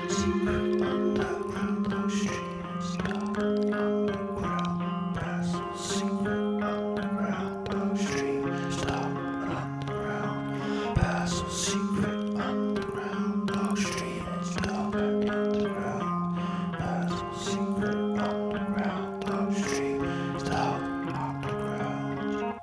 Secret underground love streams down underground. Basil, secret underground love streams down underground. Basil, secret underground love streams down underground. Basil, secret underground love streams down underground.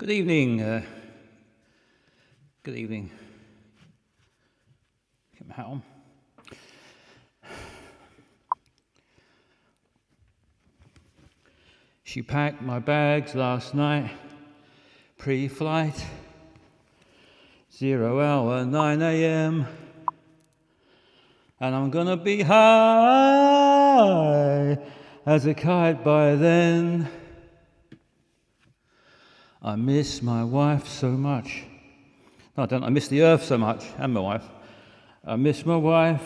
Good evening. Good evening. Get my hat on. She packed my bags last night, pre-flight, 0 hour 9 a.m. And I'm gonna be high as a kite by then. I miss my wife so much. No, I don't. I miss the earth so much, and my wife. I miss my wife.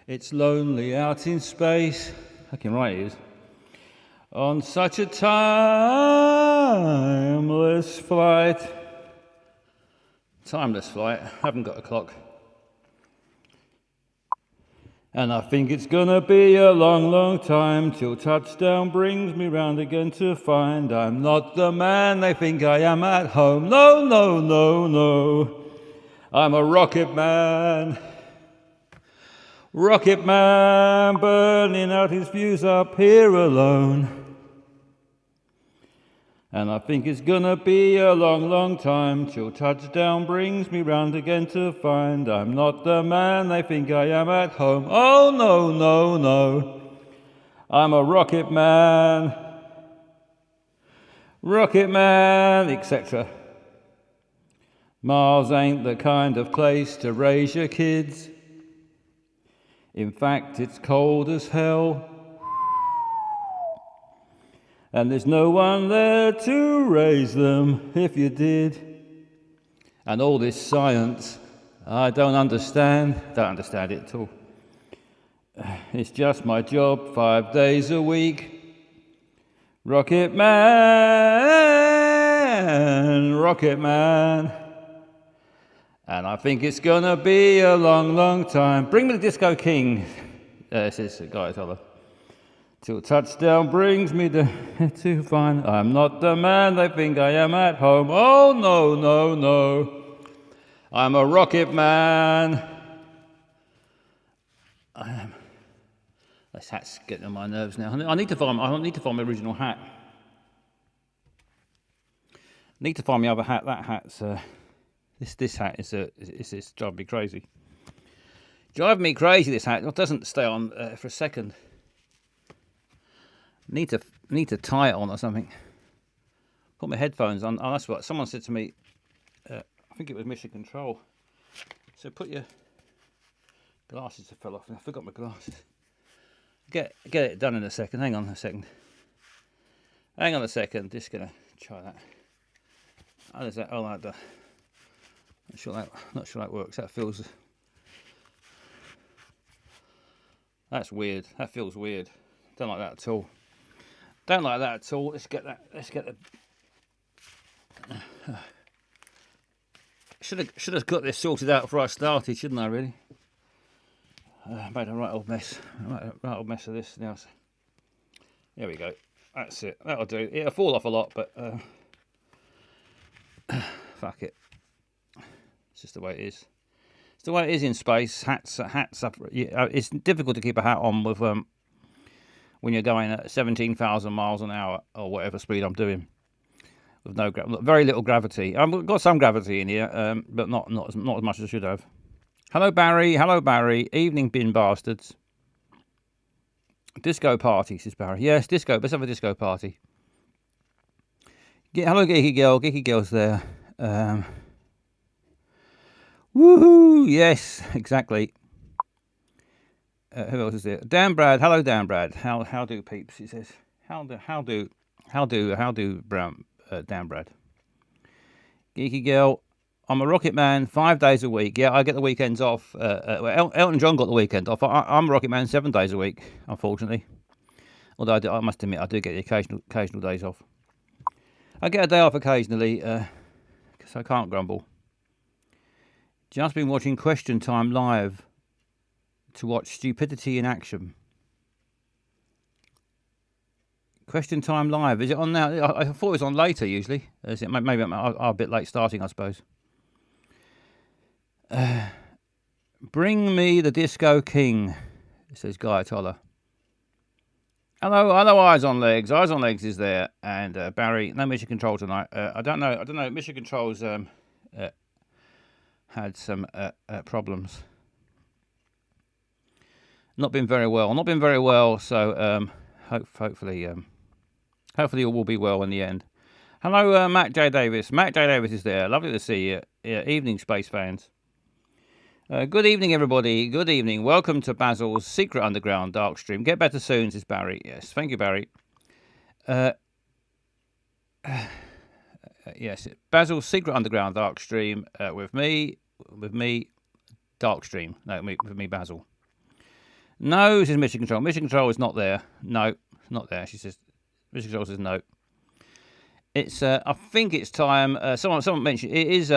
It's lonely out in space. Fucking right it is. On such a timeless flight. Timeless flight. Haven't got a clock. And I think it's gonna be a long, long time till touchdown brings me round again to find I'm not the man they think I am at home. No, no, no, no. I'm a rocket man. Rocket man burning out his fuse up here alone. And I think it's gonna be a long, long time till touchdown brings me round again to find I'm not the man they think I am at home. Oh, no, no, no. I'm a rocket man, etc. Mars ain't the kind of place to raise your kids. In fact, it's cold as hell. And there's no one there to raise them if you did. And all this science, I don't understand it at all. It's just my job 5 days a week. Rocket man. And I think it's gonna be a long, long time. Bring me the Disco King, says the guy Tyler. Till touchdown brings me to find I'm not the man they think I am at home. Oh, no, no, no. I'm a rocket man. I am. This hat's getting on my nerves now. I need to find my original hat. Need to find my other hat. That hat's this hat is driving me crazy. Driving me crazy. This hat. It doesn't stay on for a second. Need to tie it on or something. Put my headphones on. Oh, that's what someone said to me. I think it was Mission Control. So put your glasses fell off. I forgot my glasses. Get it done in a second. Hang on a second. Just gonna try that. How does that? Oh, like that. Not sure that works. That feels. That's weird. That feels weird. Don't like that at all. Let's get the. Should have got this sorted out before I started, shouldn't I? Really. Made a right old mess. Right old mess of this now. There we go. That's it. That'll do. It'll fall off a lot, but fuck it. It's just the way it is. It's the way it is in space. Hats. It's difficult to keep a hat on with when you're going at 17,000 miles an hour or whatever speed I'm doing, with very little gravity. I've got some gravity in here, but not as much as I should have. Hello Barry. Evening, bin bastards. Disco party, says Barry. Yes, disco. Let's have a disco party. Hello, Geeky Girl. Geeky Girl's there. Woohoo! Yes, exactly. Who else is there? Dan Brad. Hello, Dan Brad. How do peeps? He says. How do Dan Brad. Geeky Girl. I'm a rocket man 5 days a week. Yeah, I get the weekends off. Elton John got the weekend off. I'm a rocket man 7 days a week, unfortunately. Although I must admit, I do get the occasional days off. I get a day off occasionally, because I can't grumble. Just been watching Question Time live to watch stupidity in action. Question Time live. Is it on now? I thought it was on later usually. Is it? Maybe I'm a bit late starting, I suppose. Bring me the Disco King, says Guy Toller. Hello, Eyes on Legs. Eyes on Legs is there, and Barry. No Mission Control tonight. I don't know. Mission Control's had some problems. Not been very well. So hopefully all will be well in the end. Hello, Matt J Davis. Matt J Davis is there. Lovely to see you. Evening, space fans. Good evening, everybody. Good evening. Welcome to Basil's Secret Underground Dark Stream. Get better soon, says Barry. Yes, thank you, Barry. Yes, Basil's Secret Underground Dark Stream with me, Dark Stream. No, with me, Basil. No, says Mission Control. Mission Control is not there. No, not there. She says, Mission Control says no. It's. I think it's time. Someone mentioned it is.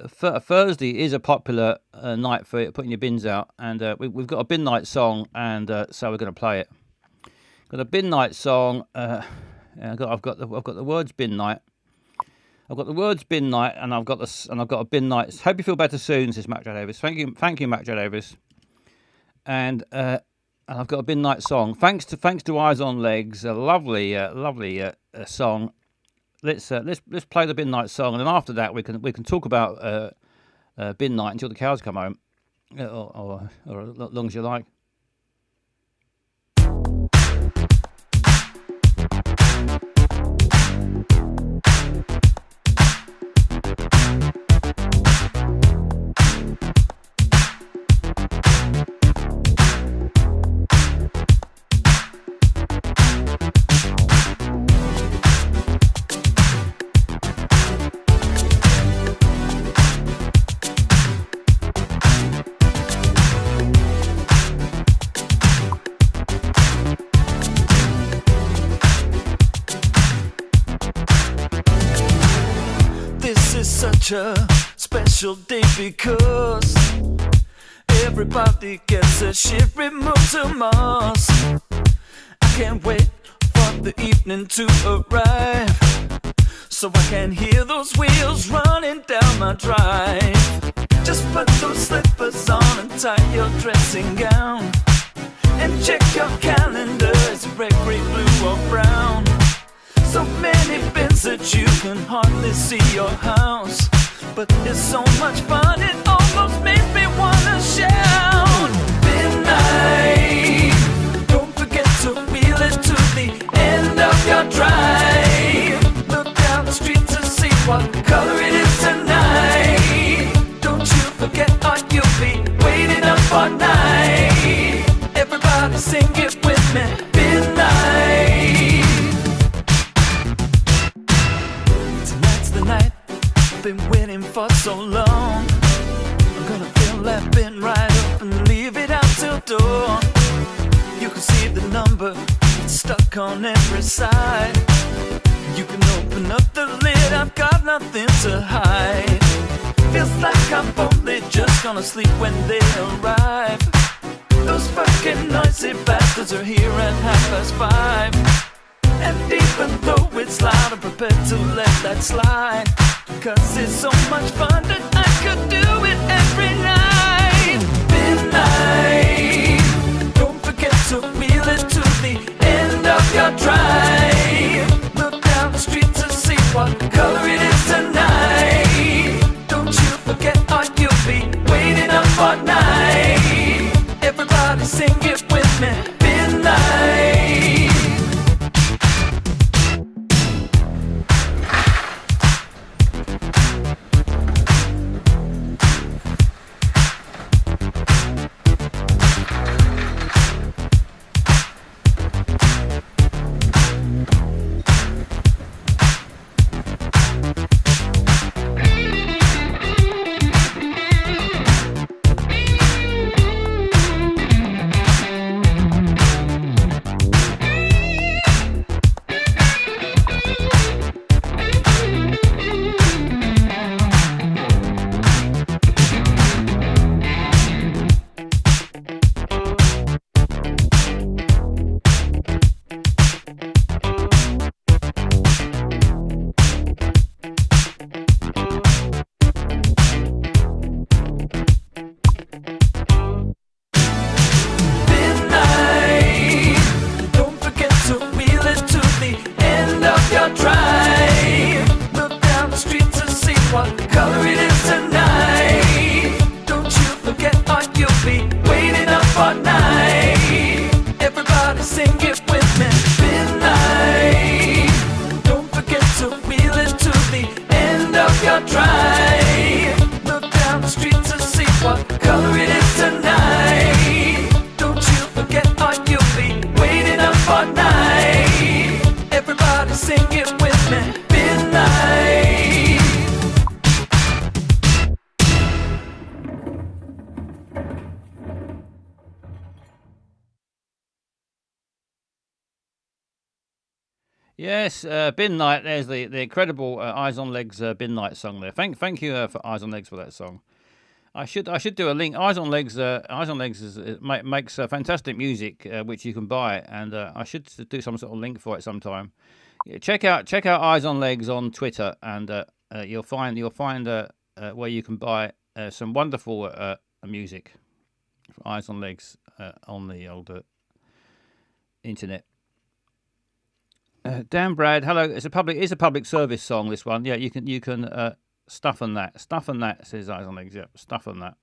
Thursday is a popular night for putting your bins out, and we've got a bin night song, and so we're going to play it. Got a bin night song. I've got the words bin night. I've got the words bin night, and I've got a bin night. Hope you feel better soon, says Matt J Davis. Thank you, Matt J Davis. And I've got a bin night song. Thanks to Eyes on Legs, a lovely song. Let's play the bin night song, and then after that we can talk about bin night until the cows come home, or as long as you like. Such a special day because everybody gets a ship removed to Mars. I can't wait for the evening to arrive, so I can hear those wheels running down my drive. Just put those slippers on and tie your dressing gown, and check your calendar, is it red, green, blue or brown? So many bins that you can hardly see your house, but it's so much fun, it almost makes me wanna shout. Midnight, don't forget to wheel it to the end of your drive. Look down the street to see what color it is tonight. Don't you forget or you'll be waiting up all night. Everybody sing it with me, midnight. Night, I've been waiting for so long. I'm gonna fill that bin right up and leave it out till dawn. You can see the number, it's stuck on every side. You can open up the lid, I've got nothing to hide. Feels like I'm only just gonna sleep when they arrive. Those fucking noisy bastards are here at 5:30. And even though it's loud, I'm prepared to let that slide, 'cause it's so much fun that I could do it every night. Midnight, don't forget to wheel it to the end of your drive. Look down the street to see what color it is tonight. Don't you forget or you'll be waiting up all night. Everybody sing it with me, midnight. sing it with me. Midnight. Yes, Bin Night. There's the incredible Eyes on Legs Bin Night song there. Thank you for Eyes on Legs for that song. I should do a link. Eyes on Legs makes fantastic music which you can buy, and I should do some sort of link for it sometime. Yeah, check out Eyes on Legs on Twitter, and you'll find where you can buy some wonderful music. Eyes on Legs on the old internet. Dan Brad, hello. It's a public service song. This one, yeah. You can stuff on that. Says Eyes on Legs. Yeah, stuff on that.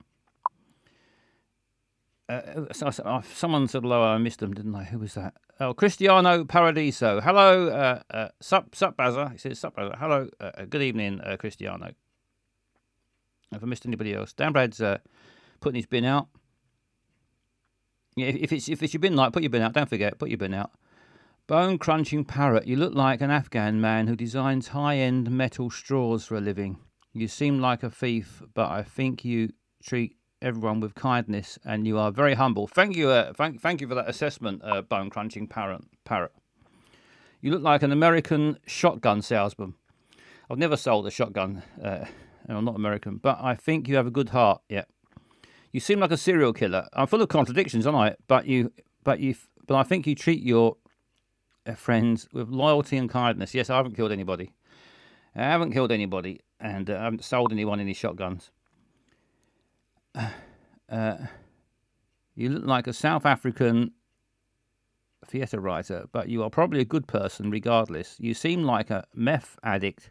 Someone said hello. I missed them, didn't I? Who was that? Oh, Cristiano Paradiso. Hello. Sup Basil. He says sup Basil. Hello. Good evening, Cristiano. Have I missed anybody else? Dan Brad's putting his bin out. Yeah, if it's your bin night, put your bin out. Don't forget, put your bin out. Bone crunching parrot, you look like an Afghan man who designs high-end metal straws for a living. You seem like a thief, but I think you treat everyone with kindness, and you are very humble. Thank you, thank you for that assessment, bone crunching parrot. You look like an American shotgun salesman. I've never sold a shotgun, and I'm not American, but I think you have a good heart. Yeah. You seem like a serial killer. I'm full of contradictions, aren't I? But I think you treat your friends with loyalty and kindness. Yes, I haven't killed anybody. And I haven't sold anyone any shotguns. You look like a South African theatre writer, but you are probably a good person regardless. You seem like a meth addict.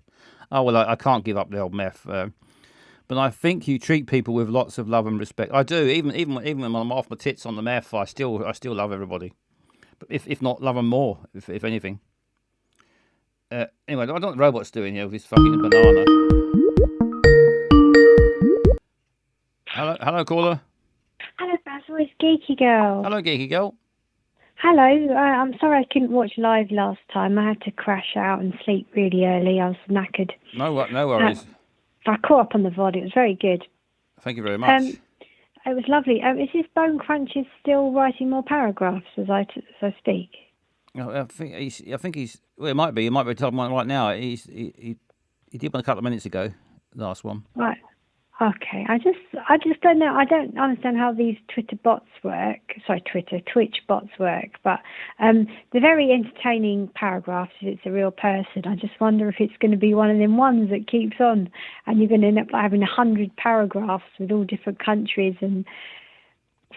Oh, well, I can't give up the old meth. But I think you treat people with lots of love and respect. I do. Even when I'm off my tits on the meth, I still love everybody. But if not, love them more, if anything. Anyway, I don't know what the robot's doing here with his fucking banana. Hello, caller. Hello, Basil. It's Geeky Girl. Hello, Geeky Girl. Hello. I'm sorry I couldn't watch live last time. I had to crash out and sleep really early. I was knackered. No worries. I caught up on the VOD. It was very good. Thank you very much. It was lovely. Is this Bone Cruncher still writing more paragraphs as I speak? I think he's. Well, it might be. He might be talking one right now. He did one a couple of minutes ago. Last one. Right. Okay. I just don't know. I don't understand how these Twitch bots work. But they're very entertaining paragraphs if it's a real person. I just wonder if it's going to be one of them ones that keeps on, and you're going to end up having 100 paragraphs with all different countries and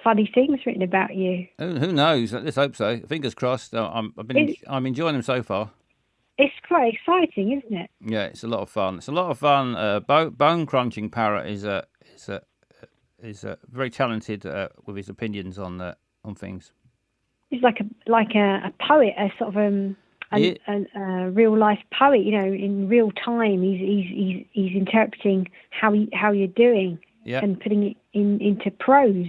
funny things written about you. Who knows? Let's hope so. Fingers crossed. I'm enjoying them so far. It's quite exciting, isn't it? Yeah, it's a lot of fun. Bone crunching parrot is very talented with his opinions on things. He's like a poet, a sort of a real life poet. You know, in real time, he's interpreting how you're doing, and putting it into prose.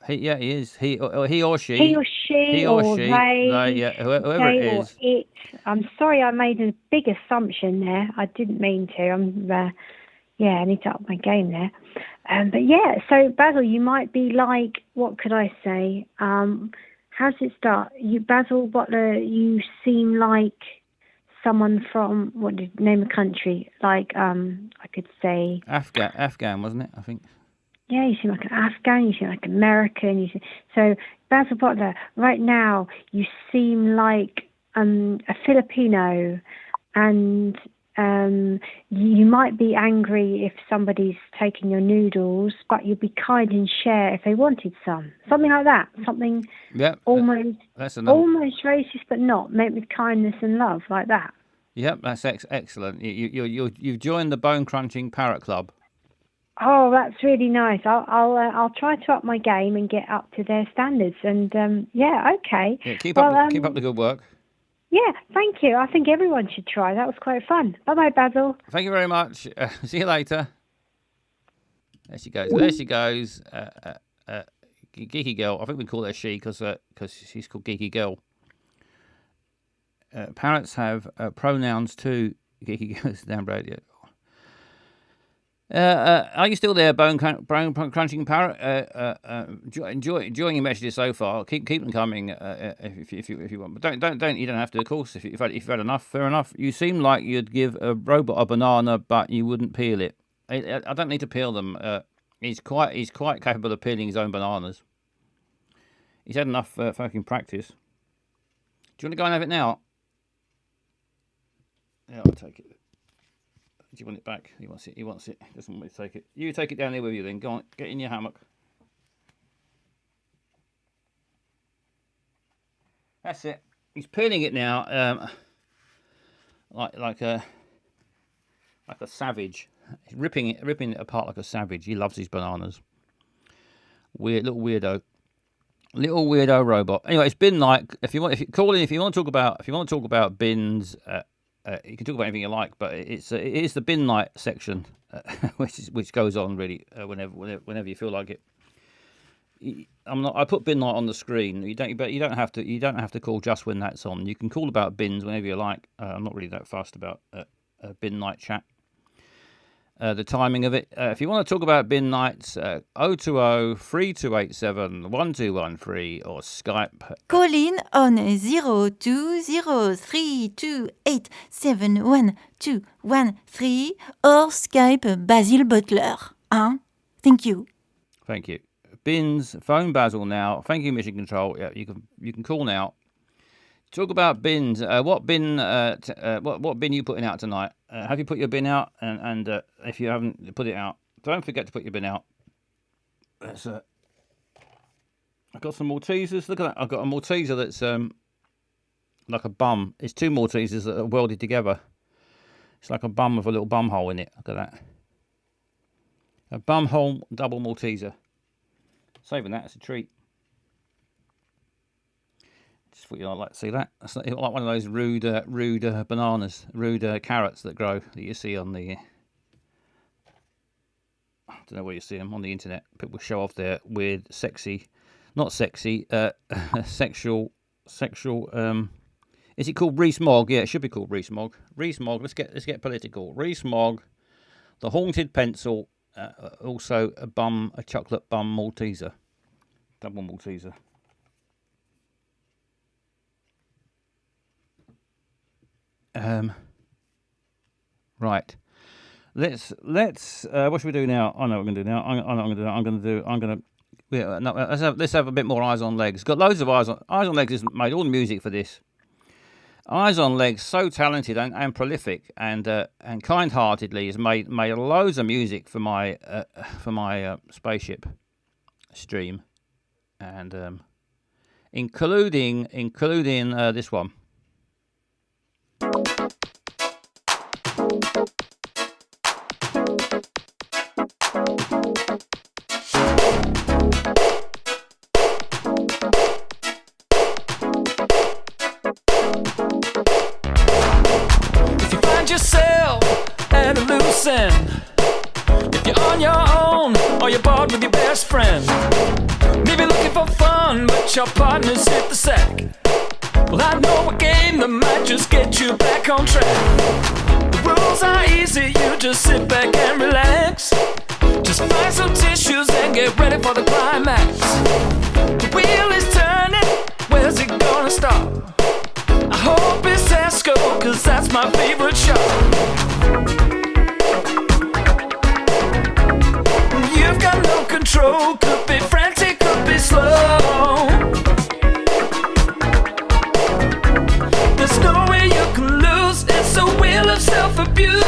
He is. He or she. He or she. They, whoever it is. It. I'm sorry, I made a big assumption there. I didn't mean to. I need to up my game there. But yeah, so Basil, you might be like, what could I say? How does it start? Basil Butler, you seem like someone from, what did name a country? Like, I could say Afghan, wasn't it? I think. Yeah, you seem like an Afghan, you seem like American. So, Basil Butler, right now, you seem like a Filipino, and you might be angry if somebody's taking your noodles, but you'll be kind and share if they wanted some. Something like that. Something almost racist, but not, met with kindness and love, like that. Yep, that's excellent. You've joined the Bone Crunching Parrot Club. Oh, that's really nice. I'll try to up my game and get up to their standards. And okay. Yeah, keep up the good work. Yeah, thank you. I think everyone should try. That was quite fun. Bye bye, Basil. Thank you very much. See you later. There she goes. Geeky Girl. I think we call her she because she's called Geeky Girl. Parrots have pronouns too. Geeky goes down radio. Are you still there, bone crunching parrot? Enjoying your messages so far. Keep them coming if you want. But don't. You don't have to, of course. If you've had enough, fair enough. You seem like you'd give a robot a banana, but you wouldn't peel it. I don't need to peel them. He's quite capable of peeling his own bananas. He's had enough fucking practice. Do you want to go and have it now? Yeah, I'll take it. Do you want it back? He wants it. He wants it. Doesn't want me to take it. You take it down there with you then. Go on. Get in your hammock. That's it. He's peeling it now. Like a savage. He's ripping it apart like a savage. He loves his bananas. Little weirdo robot. Anyway, it's bin night. If you want to talk about bins. You can talk about anything you like, but it is the bin night section, which goes on really whenever you feel like it. I put bin night on the screen. You don't have to call just when that's on. You can call about bins whenever you like. I'm not really that fussed about bin night chat. The timing of it. If you want to talk about bin nights, 020-3287-1213 or Skype. Call in on 020-328-71213 or Skype Basil Butler. Thank you. Thank you. Bins, phone Basil now. Thank you, Mission Control. Yeah, you can call now. Talk about bins. What bin you putting out tonight? Have you put your bin out? And if you haven't put it out, don't forget to put your bin out. I've got some Maltesers. Look at that. I've got a Malteser that's like a bum. It's two Maltesers that are welded together. It's like a bum with a little bum hole in it. Look at that. A bum hole double Malteser. Saving that as a treat. Just thought you'd like to see that. It's like one of those rude bananas, rude carrots that grow that you see on the. I don't know where you see them on the internet. People show off their weird, not sexy, sexual. Is it called Rees-Mogg? Yeah, it should be called Rees-Mogg. Rees-Mogg. Let's get political. Rees-Mogg, the haunted pencil, also a chocolate bum Malteser, double Malteser. Right. Let's. What should we do now? I know what we're going to do now. Let's have a bit more eyes on legs. Got loads of eyes on legs. Has made all the music for this. Eyes on legs, so talented and prolific, and kind-heartedly has made loads of music for my spaceship stream, and including this one. Yourself at a loose end. If you're on your own or you're bored with your best friend, maybe looking for fun but your partner's hit the sack. Well, I know a game that might just get you back on track. The rules are easy, you just sit back and relax. Just find some tissues and get ready for the climax. The wheel is turning, where's it gonna stop? I hope it's Tesco, cause that's my favorite shop. You've got no control, could be frantic, could be slow. There's no way you can lose, it's a wheel of self-abuse.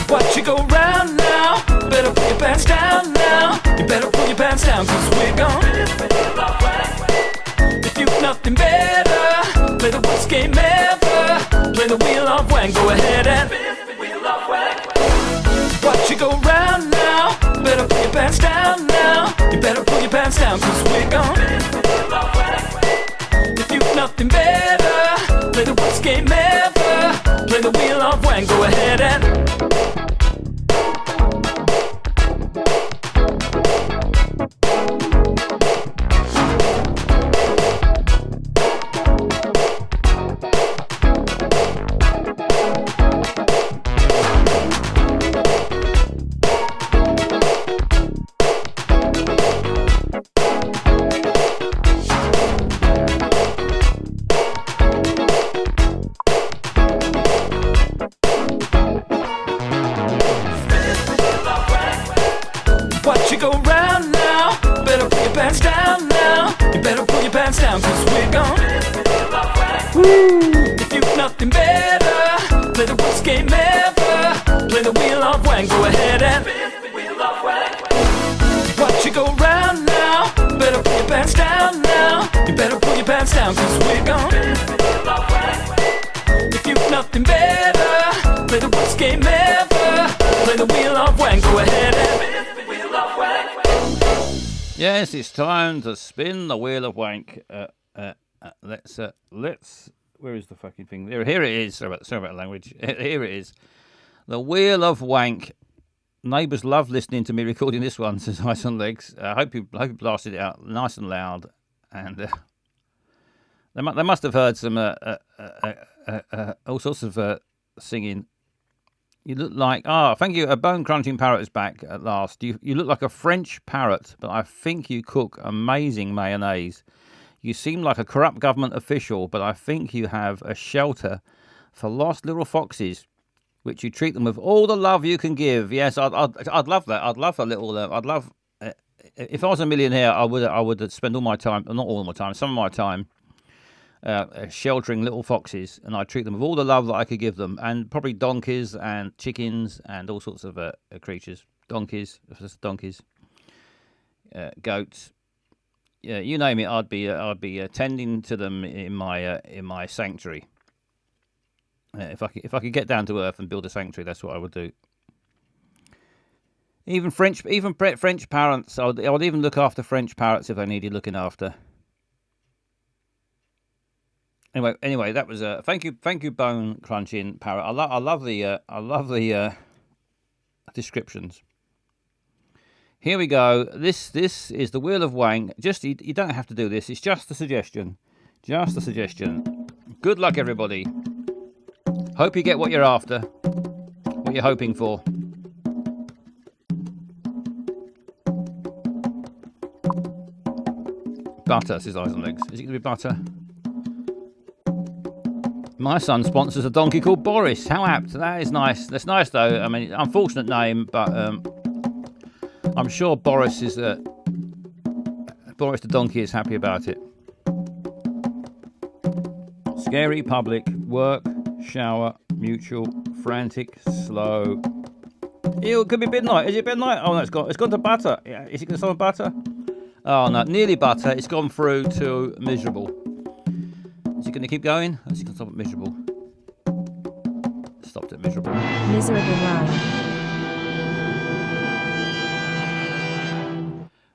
Watch you go round now, better pull your pants down now. You better pull your pants down, cause we're gone. If you've nothing better, play the worst game ever. Play the wheel of wang, go ahead and wheel of wang. Watch you go round now, better pull your pants down now. You better pull your pants down, cause we're gone. If you've nothing better, play the worst game ever. Play the wheel of wang, go ahead and If you've nothing better, play the worst game ever. Play the wheel of wank, go ahead and spin the wheel of wank. Watch it go round now. Better pull your pants down now. You better pull your pants down, cause we're gonna spin the wheel of wank. If you've nothing better, play the worst game ever. Play the wheel of wank, go ahead and spin the wheel of wank. Yes, it's time to spin the wheel of wank. Let's. Where is the fucking thing? Here it is. Sorry about language. Here it is. The wheel of wank. Neighbours love listening to me recording this one, says Ice on Legs. I hope you blasted it out nice and loud. And they must have heard some all sorts of singing. You look like... thank you. A bone crunching parrot is back at last. You look like a French parrot, but I think you cook amazing mayonnaise. You seem like a corrupt government official, but I think you have a shelter for lost little foxes, which you treat them with all the love you can give. Yes, I'd love that. I'd love a little... I'd love... if I was a millionaire, I would spend all my time... Not all my time, some of my time... sheltering little foxes, and I treat them with all the love that I could give them, and probably donkeys and chickens and all sorts of creatures. Donkeys, goats, you name it. I'd be tending to them in my sanctuary. If I could get down to earth and build a sanctuary, that's what I would do. Even French parrots. I would even look after French parrots if they needed looking after. Anyway, that was thank you, bone crunching parrot. I love the descriptions. Here we go. This is the wheel of wank. Just you don't have to do this. It's just a suggestion. Just a suggestion. Good luck, everybody. Hope you get what you're after. What you're hoping for. Butter, says Eyes on Legs. Is it going to be butter? My son sponsors a donkey called Boris. How apt. That is nice. That's nice, though. I mean, unfortunate name, but I'm sure Boris the donkey is happy about it. Scary, public, work, shower, mutual, frantic, slow. Ew, it could be midnight. Is it midnight? Oh, no, it's gone to butter. Yeah, is it going to start with butter? Oh, no, nearly butter. It's gone through to miserable. Is it going to keep going? Or is it going to stop at miserable? Stopped at miserable. Miserable rhyme.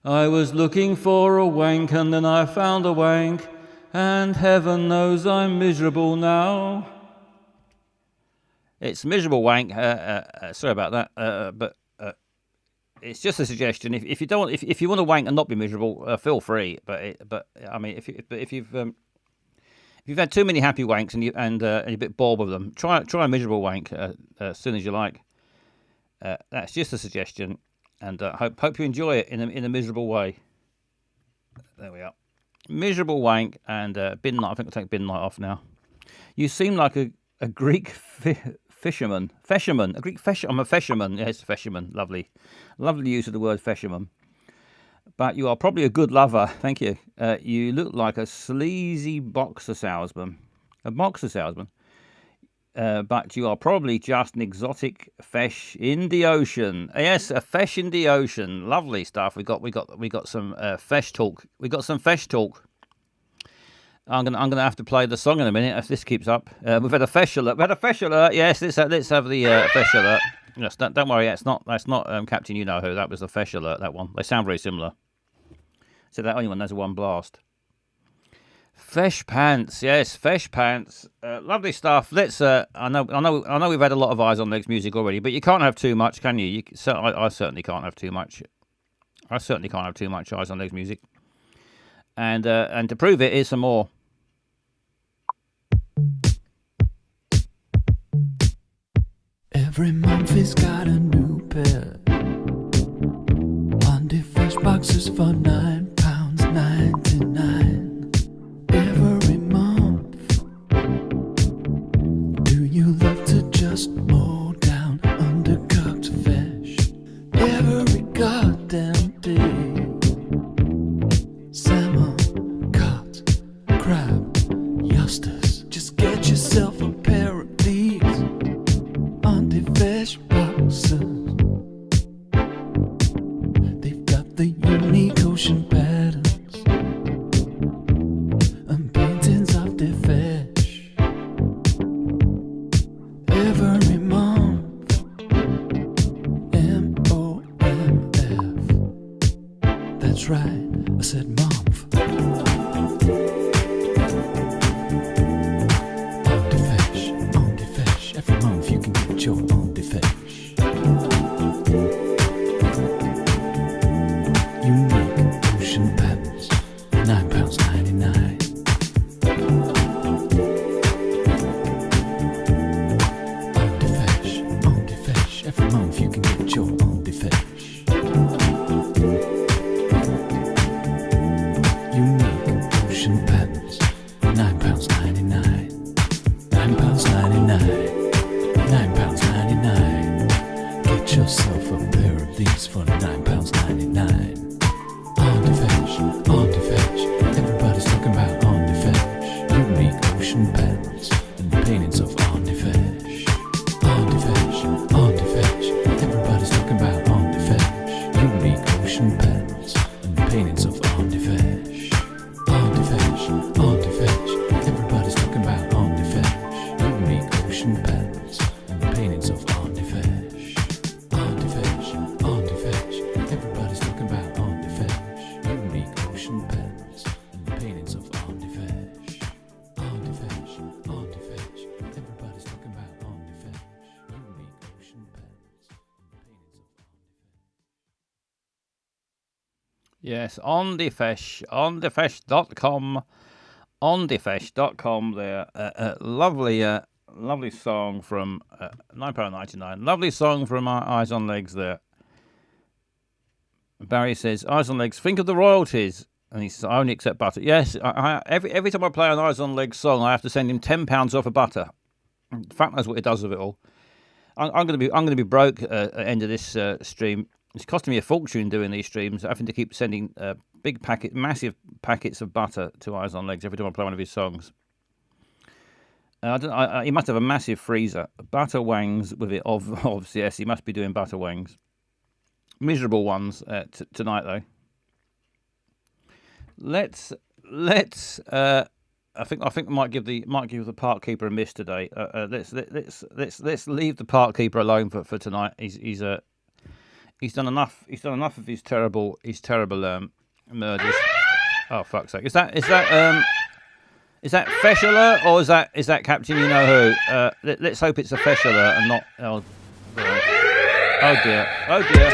I was looking for a wank and then I found a wank, and heaven knows I'm miserable now. It's miserable wank. Sorry about that, but it's just a suggestion. If you don't want, if you want to wank and not be miserable, feel free. But I mean, if you've had too many happy wanks and you're a bit bored with them, try a miserable wank as soon as you like. That's just a suggestion, and hope you enjoy it in a miserable way. There we are. Miserable wank and bin night. I think I'll take bin night off now. You seem like a Greek fisherman. A Greek fisherman. I'm a fisherman. Yes, fisherman. Lovely use of the word fisherman. But you are probably a good lover. Thank you. You look like a sleazy boxer salesman. A boxer salesman. But you are probably just an exotic fish in the ocean. Yes, a fish in the ocean. Lovely stuff. We got some fish talk. We got some fish talk. I'm gonna have to play the song in a minute if this keeps up. We've had a fish alert. Yes, let's have the fish alert. Yes, don't worry. That's not Captain You Know Who. That was the fish alert. That one. They sound very similar. So that only one has one blast. Fish pants, yes, fish pants. Lovely stuff. Let's. I know. We've had a lot of Eyes on Legs music already, but you can't have too much, can you? I certainly can't have too much. I certainly can't have too much Eyes on Legs music. And to prove it, here's some more. Every month he's got a new pair. 1 fresh boxes for £9.99. Every month. Do you love to just mow down undercooked fish? Every goddamn day. Salmon, cod, crab, oysters. Just £9.99. Get yourself a pair of these for £9.99. On the fetch, on the fetch. Everybody's talking about on the fetch. Unique ocean patterns and paintings of on the fetch. On the fetch, on the fetch. Everybody's talking about on the fetch. Unique ocean patterns and paintings of on the fetch. On the fetch, on the fetch. Everybody's talking about on the fetch. Unique ocean patterns and paintings of on the fetch. On the fetch, on the fetch. Everybody's talking about on the fetch. Unique ocean patterns and paintings of on the fetch. On the fetch, on the fetch. Everybody's talking about on the fetch. Unique ocean patterns and paintings of on the fetch. Yes, onthefesh.com. Onthefesh.com there. Lovely song from £9.99. Lovely song from Eyes on Legs there. Barry says, Eyes on Legs, think of the royalties. And he says, I only accept butter. Yes, every time I play an Eyes on Legs song, I have to send him £10 off of butter. In fact, that's what it does with it all. I'm going to be broke at the end of this stream. It's costing me a fortune doing these streams, having to keep sending massive packets of butter to Eyes on Legs every time I play one of his songs. He must have a massive freezer. Butter wangs with it, yes, he must be doing butter wangs. Miserable ones tonight, though. Let's. I think I might give the park keeper a miss today. Let's leave the park keeper alone for tonight. He's done enough. He's done enough of his terrible murders. Oh, fuck's sake! Is that Fesh alert or is that Captain You Know Who? Let's hope it's a Fesh alert and not. Oh dear! Oh dear!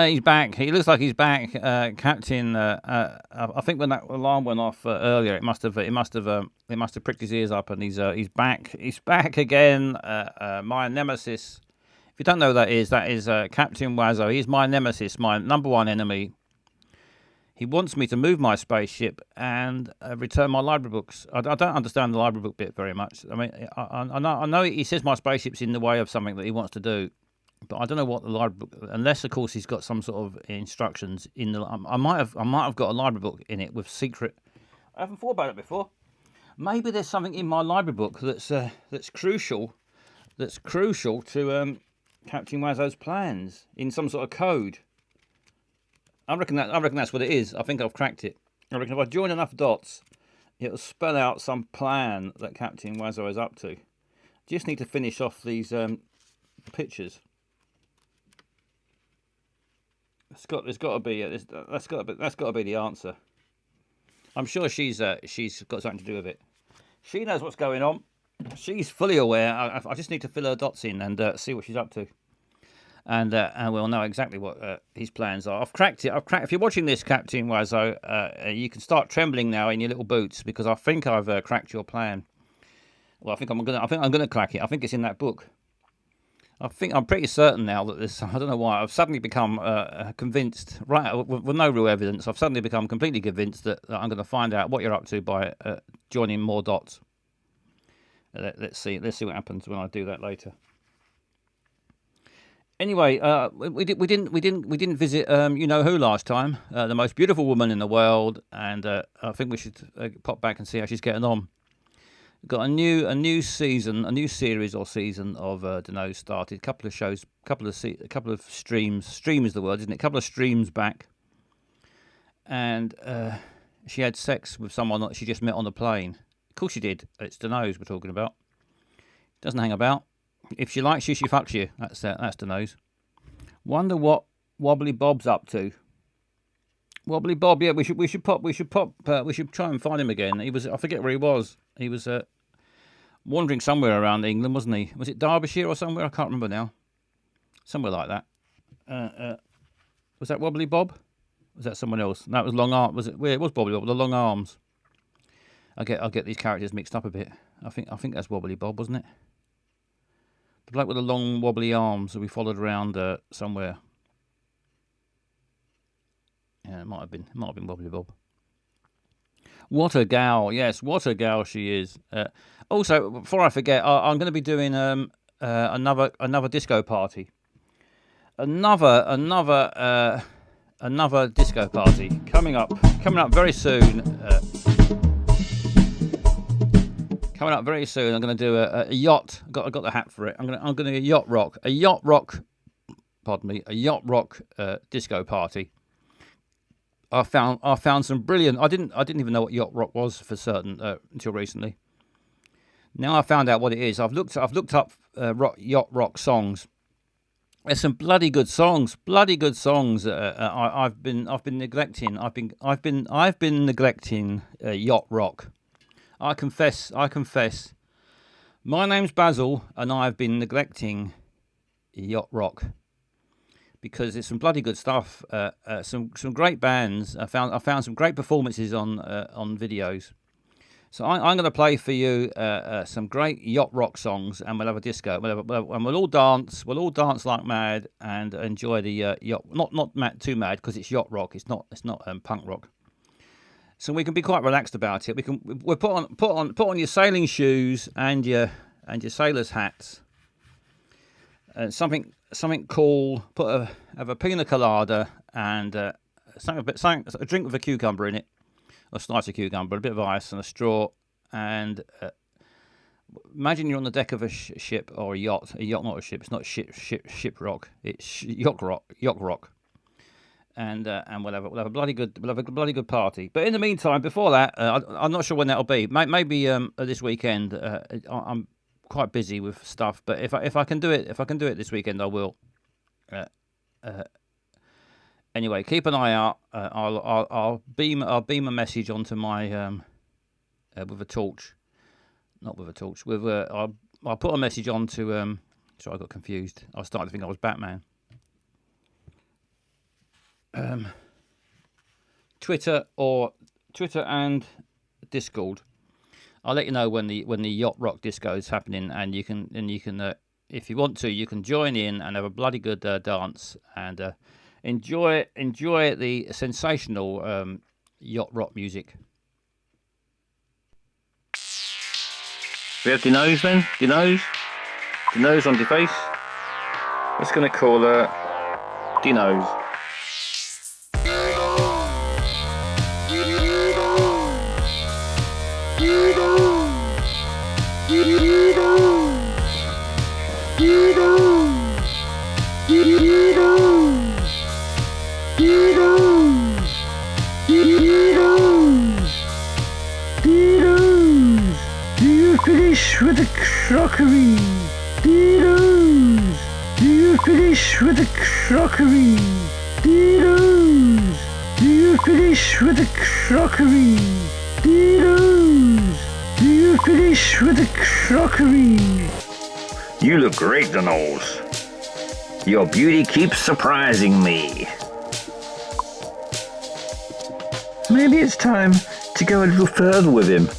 He's back. He looks like he's back, Captain. I think when that alarm went off earlier, it must have pricked his ears up, and he's back. He's back again. My nemesis. If you don't know who that is Captain Wazzo. He's my nemesis, my number one enemy. He wants me to move my spaceship and return my library books. I don't understand the library book bit very much. I mean, I know he says my spaceship's in the way of something that he wants to do. But I don't know what the library book, unless of course he's got some sort of instructions in the. I might have got a library book in it with secret. I haven't thought about it before. Maybe there's something in my library book that's crucial to Captain Wazzo's plans in some sort of code. I reckon that's what it is. I think I've cracked it. I reckon if I join enough dots, it'll spell out some plan that Captain Wazzo is up to. Just need to finish off these pictures. That's got to be the answer. I'm sure she's got something to do with it. She knows what's going on. She's fully aware. I just need to fill her dots in and see what she's up to, and we'll know exactly what his plans are. I've cracked it. If you're watching this, Captain Wazzo, you can start trembling now in your little boots because I think I've cracked your plan. Well, I think I'm gonna crack it. I think it's in that book. I'm pretty certain now that this. I don't know why. I've suddenly become convinced, right, with no real evidence. I've suddenly become completely convinced that I'm going to find out what you're up to by joining more dots. Let's see what happens when I do that later. Anyway, we didn't visit You Know Who last time. The most beautiful woman in the world, and I think we should pop back and see how she's getting on. got a new season, a new series or season of Dunno started. A couple of shows, a couple of streams. Stream is the word, isn't it? A couple of streams back, and she had sex with someone that she just met on the plane. Of course she did. It's Dunno's we're talking about. Doesn't hang about. If she likes you, she fucks you. That's Dunno's. Wonder what Wobbly Bob's up to. Wobbly Bob, yeah, we should try and find him again. I forget where he was. He was wandering somewhere around England, wasn't he? Was it Derbyshire or somewhere? I can't remember now. Somewhere like that. Was that Wobbly Bob? Was that someone else? No, it was Long Arm. Was it? Well, it was Wobbly Bob with the long arms. I'll get these characters mixed up a bit. I think that's Wobbly Bob, wasn't it? The bloke with the long wobbly arms that we followed around somewhere. Yeah, it might have been Wobbly Bob. What a gal! Yes, what a gal she is. Also, before I forget, I'm going to be doing another disco party. Another disco party coming up very soon. Coming up very soon. I'm going to do a yacht. I got the hat for it. I'm going to do a yacht rock. A yacht rock disco party. I found some brilliant. I didn't even know what yacht rock was for certain until recently. Now I found out what it is. I've looked up yacht rock songs. There's some bloody good songs. I've been neglecting. I've been neglecting yacht rock. I confess. My name's Basil, and I've been neglecting yacht rock. Because it's some bloody good stuff, some great bands. I found some great performances on videos. So I'm going to play for you some great yacht rock songs, and we'll have a disco. And we'll all dance. We'll all dance like mad and enjoy the yacht. Not mad, too mad, because it's yacht rock. It's not punk rock. So we can be quite relaxed about it. We'll put on your sailing shoes and your sailor's hats. Something cool. Have a pina colada and a drink with a cucumber in it, a slice of cucumber, a bit of ice and a straw. And imagine you're on the deck of a ship or a yacht. A yacht, not a ship. It's not ship rock. It's yacht rock. And we'll have a bloody good party. But in the meantime, before that, I'm not sure when that'll be. Maybe this weekend. I'm quite busy with stuff, but if I can do it this weekend, I will. Anyway, keep an eye out. I'll beam a message onto my with a torch, not with a torch. I'll put a message onto. Sorry, I got confused. I was starting to think I was Batman. Twitter and Discord. I'll let you know when the yacht rock disco is happening, and you can if you want to, you can join in and have a bloody good dance and enjoy the sensational yacht rock music. We have Dino's then. Dino's on the face. It's going to call her Dino's. Finish with the crockery. Dinos, do you finish with the crockery? Dinos, do you finish with the crockery? Dinos, do you finish with the crockery? You look great, Dinos. Your beauty keeps surprising me. Maybe it's time to go a little further with him.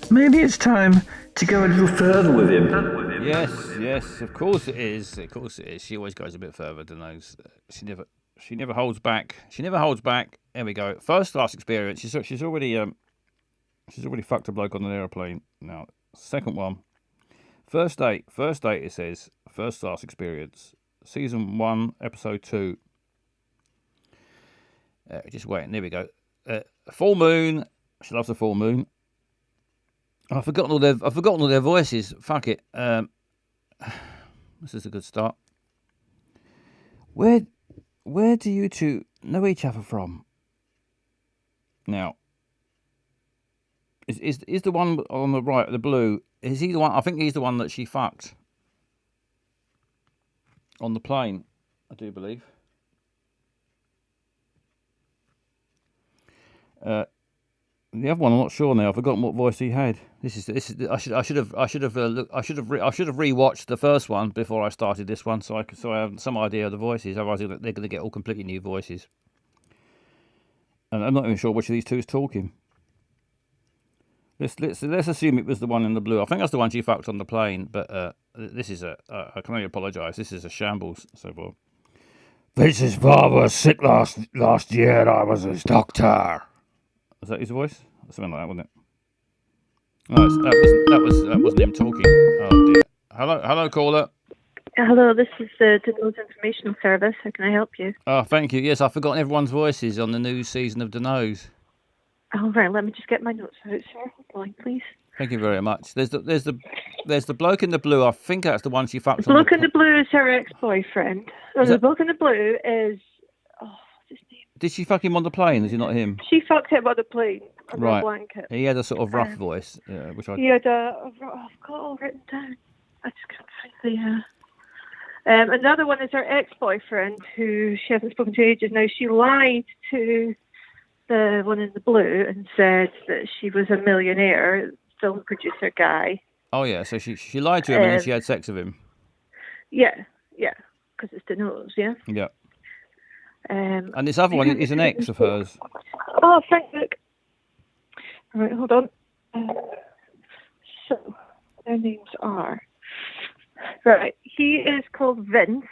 Maybe it's time to go a little further with him. Yes, of course it is. She always goes a bit further than those. She never holds back. There we go. First class experience. She's already fucked a bloke on an aeroplane. Now, second one. First date. It says first class experience. Season 1, episode 2. Just waiting. There we go. Full moon. She loves the full moon. I've forgotten all their voices. Fuck it. This is a good start. Where do you two know each other from? Now, is the one on the right, the blue? Is he the one? I think he's the one that she fucked on the plane. I do believe. The other one, I'm not sure now. I've forgotten what voice he had. This is. I should have rewatched the first one before I started this one, so I have some idea of the voices. Otherwise, they're going to get all completely new voices, and I'm not even sure which of these two is talking. Let's assume it was the one in the blue. I think that's the one she fucked on the plane. But this is I can only apologise. This is a shambles so far. Vince's father was sick last year and I was his doctor. Was that his voice? Something like that, wasn't it? No, that wasn't him talking. Oh dear. Hello, caller. Hello, this is the Deno's Informational Service. How can I help you? Oh, thank you. Yes, I've forgotten everyone's voices on the new season of Deno's. Oh, right. Let me just get my notes out, sir. Hold on, please. Thank you very much. There's the bloke in the blue. I think that's the one she fucked. The bloke in the blue is her ex-boyfriend. The bloke in the blue is what's his name? Did she fuck him on the plane? Is he not him? She fucked him on the plane under Right. a blanket. He had a sort of rough voice, which I. He had I've got it all written down. I just can't find the. Another one is her ex-boyfriend, who she hasn't spoken to in ages now. She lied to the one in the blue and said that she was a millionaire, film producer guy. Oh yeah, so she lied to him and then she had sex with him. Yeah, because it's Deno's, yeah. Yeah. And this other one is an ex of hers. Oh, thank look. All right, hold on. So their names are right. He is called Vince,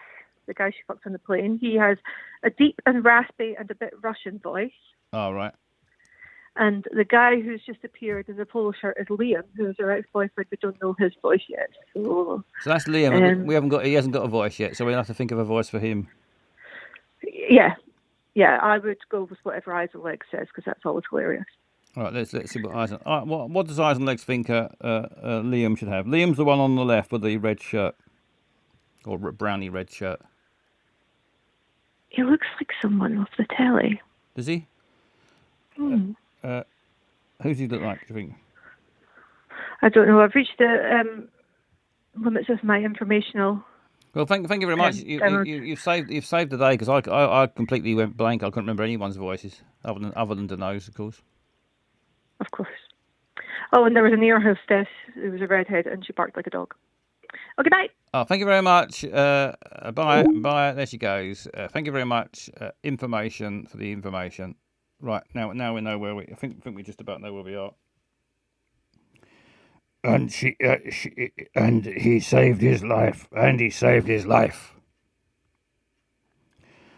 the guy she fucked on the plane. He has a deep and raspy and a bit Russian voice. Oh right. And the guy who's just appeared in the polo shirt is Liam, who is her ex-boyfriend. We don't know his voice yet. So that's Liam. He hasn't got a voice yet, so we'll have to think of a voice for him. Yeah. I would go with whatever Eyes and Legs says because that's always hilarious. All right, let's see what Eyes. What does Eyes and Legs think Liam should have? Liam's the one on the left with the red shirt, or browny red shirt. He looks like someone off the telly. Does he? Who's he look like, do you think? I don't know. I've reached the limits of my informational. Well, thank you very much. You've saved the day because I completely went blank. I couldn't remember anyone's voices other than Deno's, of course. Of course. Oh, and there was an air hostess who was a redhead and she barked like a dog. Oh, good night. Oh, thank you very much. Bye. There she goes. Thank you very much. Information for the information. Right, now we know where we. I think we just about know where we are. And and he saved his life.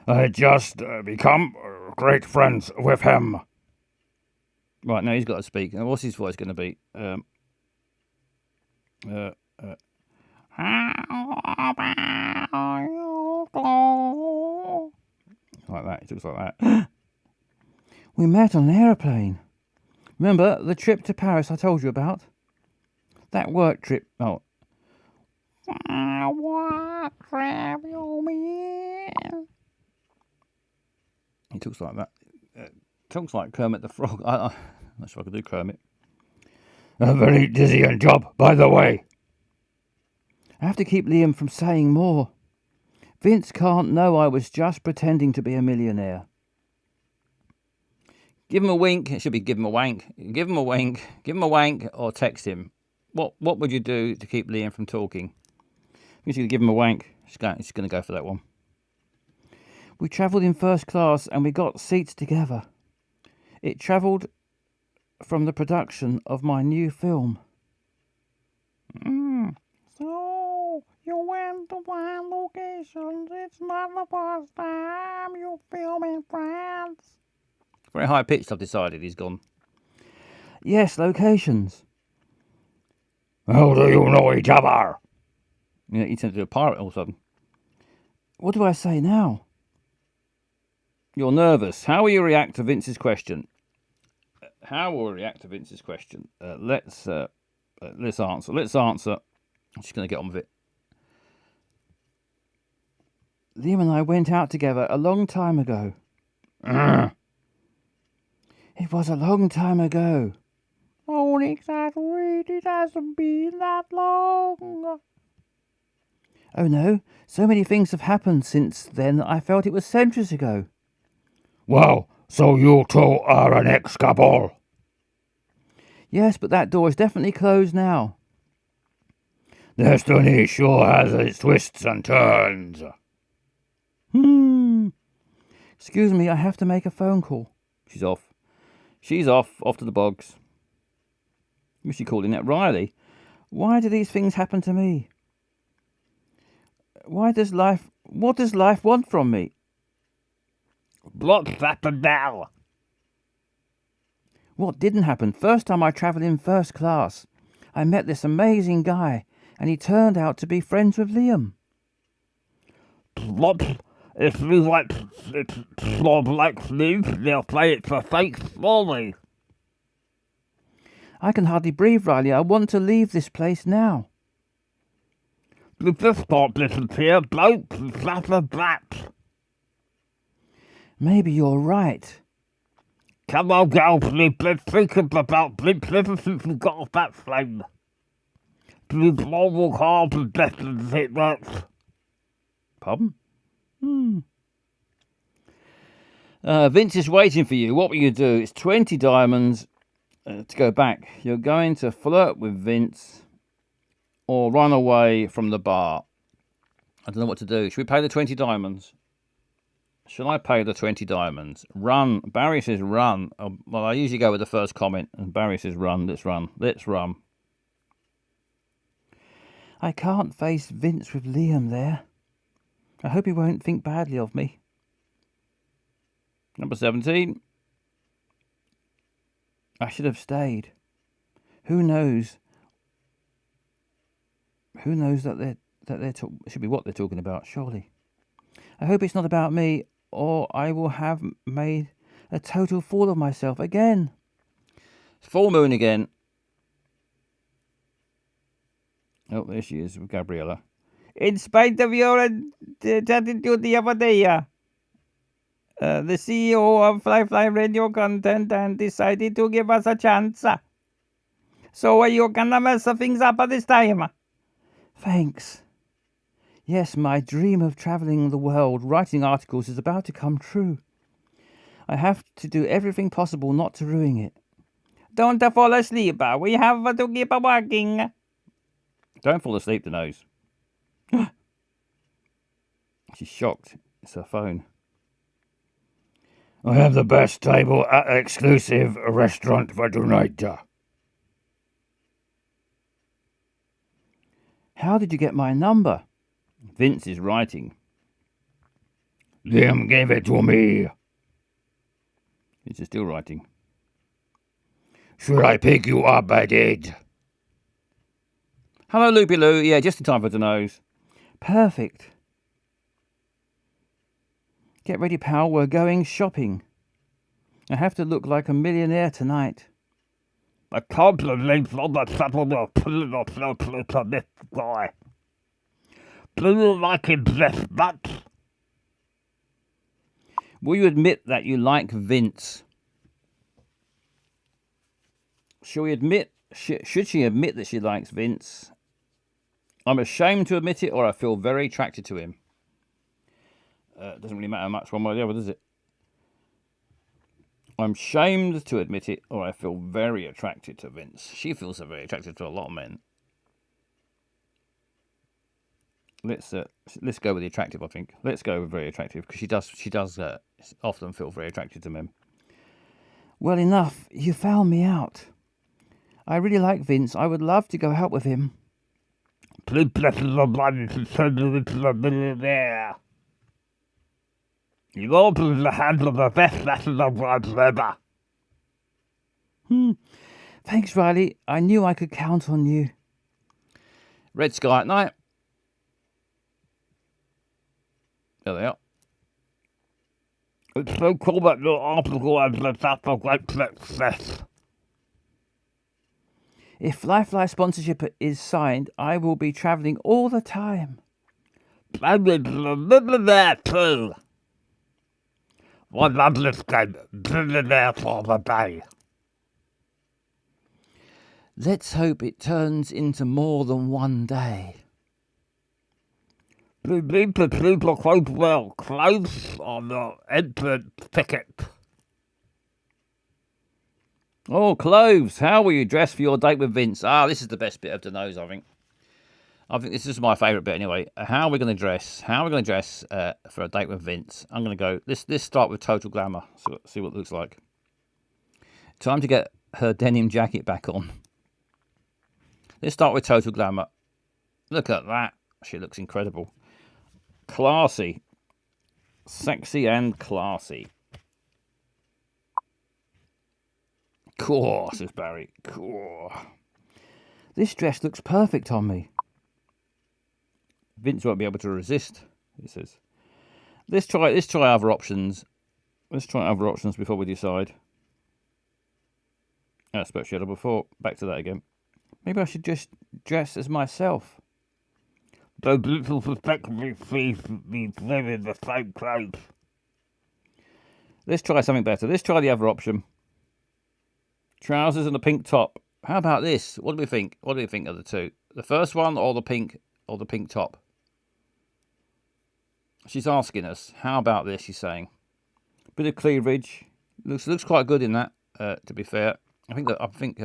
I just become great friends with him. Right, now he's got to speak. Now, what's his voice going to be? Like that. It looks like that. We met on an aeroplane. Remember the trip to Paris I told you about? That work trip. Oh. What travel me? He talks like that. Talks like Kermit the Frog. I'm not sure I could do Kermit. A very dizzying job, by the way. I have to keep Liam from saying more. Vince can't know I was just pretending to be a millionaire. Give him a wink. It should be give him a wank. Give him a wink. Give him a wank or text him. What would you do to keep Liam from talking? I'm just going to give him a wank. She's going to go for that one. We travelled in first class and we got seats together. It travelled from the production of my new film. So, you went to one location. It's not the first time you film in France. Very high pitched, I've decided. He's gone. Yes, locations. How do you know each other? Yeah, he turned into a pirate all of a sudden. What do I say now? You're nervous. How will you react to Vince's question? How will we react to Vince's question? Let's answer. Let's answer. I'm just going to get on with it. Liam and I went out together a long time ago. It was a long time ago. Oh, exactly. It hasn't been that long. Oh no, so many things have happened since then that I felt it was centuries ago. Well, so you two are an ex-couple? Yes, but that door is definitely closed now. Destiny sure has its twists and turns. Excuse me, I have to make a phone call. She's off. She's off to the bogs. Was she calling it Riley? Why do these things happen to me? What does life want from me? What's happened now? What didn't happen? First time I travelled in first class, I met this amazing guy, and he turned out to be friends with Liam. If you like me, they'll play it for fake for me. I can hardly breathe, Riley. I want to leave this place now. You just can't disappear, bloke. That's a brat. Maybe you're right. Come on, girl, please. Let's think about Blitz ever since we got off that flame. Please all work hard to death and it works. Pardon? Vince is waiting for you. What will you do? It's 20 diamonds to go back. You're going to flirt with Vince or run away from the bar. I don't know what to do. Should we pay the 20 diamonds? Shall I pay the 20 diamonds? Run. Barry says run. Well, I usually go with the first comment, and Barry says run. Let's run. Let's run. I can't face Vince with Liam there. I hope he won't think badly of me. Number 17. I should have stayed. Who knows? Who knows that they're should be what they're talking about, surely. I hope it's not about me, or I will have made a total fool of myself again. Full moon again. Oh, there she is, Gabriella. In spite of your attitude the other day, the CEO of Fly read your content and decided to give us a chance. So are you gonna mess things up this time? Thanks. Yes, my dream of travelling the world, writing articles, is about to come true. I have to do everything possible not to ruin it. Don't fall asleep. We have to keep working. Don't fall asleep, the nose. She's shocked. It's her phone. I have the best table at exclusive restaurant for tonight. How did you get my number? Vince is writing. Liam gave it to me. Vince is still writing. Should I pick you up, I did. Hello, Loopy Loo. Yeah, just in time for the nose. Perfect. Get ready, pal. We're going shopping. I have to look like a millionaire tonight. I can't believe on the saddle of this guy. Do you like him this much? Will you admit that you like Vince? Should she admit that she likes Vince? I'm ashamed to admit it, or I feel very attracted to him. It doesn't really matter much one way or the other, does it? I'm ashamed to admit it, or I feel very attracted to Vince. She feels very attracted to a lot of men. Let's go with the attractive, I think. Let's go with very attractive, because she does often feel very attracted to men. Well, enough. You found me out. I really like Vince. I would love to go out with him. Please bless the blood to send you into the millionaire. You open the hands of the best lesson of words ever. Thanks, Riley. I knew I could count on you. Red sky at night. There they are. It's so cool that your article has been such a great success. If Fly sponsorship is signed, I will be travelling all the time. There too. One lovely escape. There for the day. Let's hope it turns into more than one day. We need to keep a close well close on the entrance ticket. Oh, Cloves, how will you dress for your date with Vince? Ah, this is the best bit of the nose, I think. I think this is my favourite bit anyway. How are we going to dress? How are we going to dress for a date with Vince? I'm going to go, let's start with Total Glamour. See what it looks like. Time to get her denim jacket back on. Let's start with Total Glamour. Look at that. She looks incredible. Classy. Sexy and classy. Cool, says Barry. Cool. This dress looks perfect on me. Vince won't be able to resist, it says. Let's try other options. Let's try other options before we decide. I spoke shadow before. Back to that again. Maybe I should just dress as myself. Those little suspectedly sees me wearing the same clothes. Let's try something better. Let's try the other option. Trousers and a pink top. How about this? What do we think? What do we think of the two? The first one or the pink top? She's asking us. How about this? She's saying. Bit of cleavage. Looks quite good in that. To be fair, I think.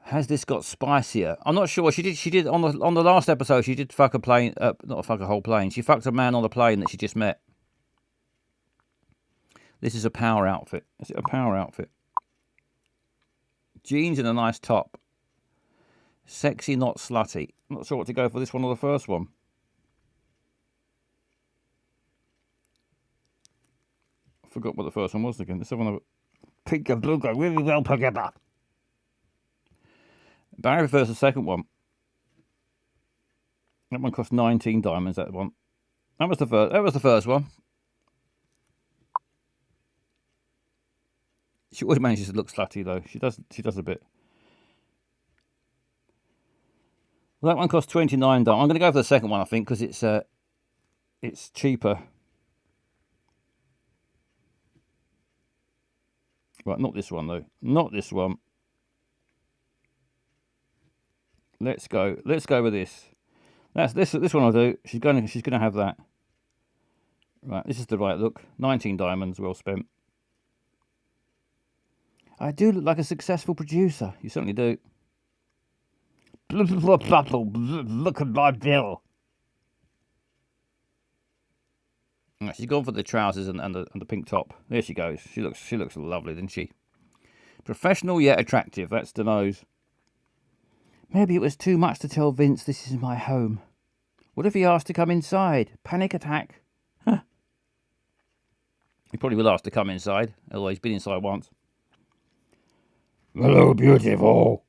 Has this got spicier? I'm not sure. She did on the last episode. She did fuck a plane. Not fuck a whole plane. She fucked a man on the plane that she just met. This is a power outfit. Is it a power outfit? Jeans and a nice top. Sexy, not slutty. I'm not sure what to go for, this one or the first one. I forgot what the first one was again. Let's have another. Pink and blue go really well together. Barry prefers the second one. That one cost 19 diamonds, that one. That was the first one. She always manages to look slutty though. She does a bit. Well, that one cost 29 diamonds. I'm going to go for the second one, I think, because it's cheaper. Right, not this one though. Not this one. Let's go with this. This one I'll do. She's gonna have that. Right, this is the right look. 19 diamonds, well spent. I do look like a successful producer. You certainly do. Look at my bill. Right, she's gone for the trousers and the pink top. There she goes. She looks lovely, doesn't she? Professional yet attractive. That's the nose. Maybe it was too much to tell Vince this is my home. What if he asked to come inside? Panic attack. Huh. He probably will ask to come inside, although he's been inside once. Hello, beautiful.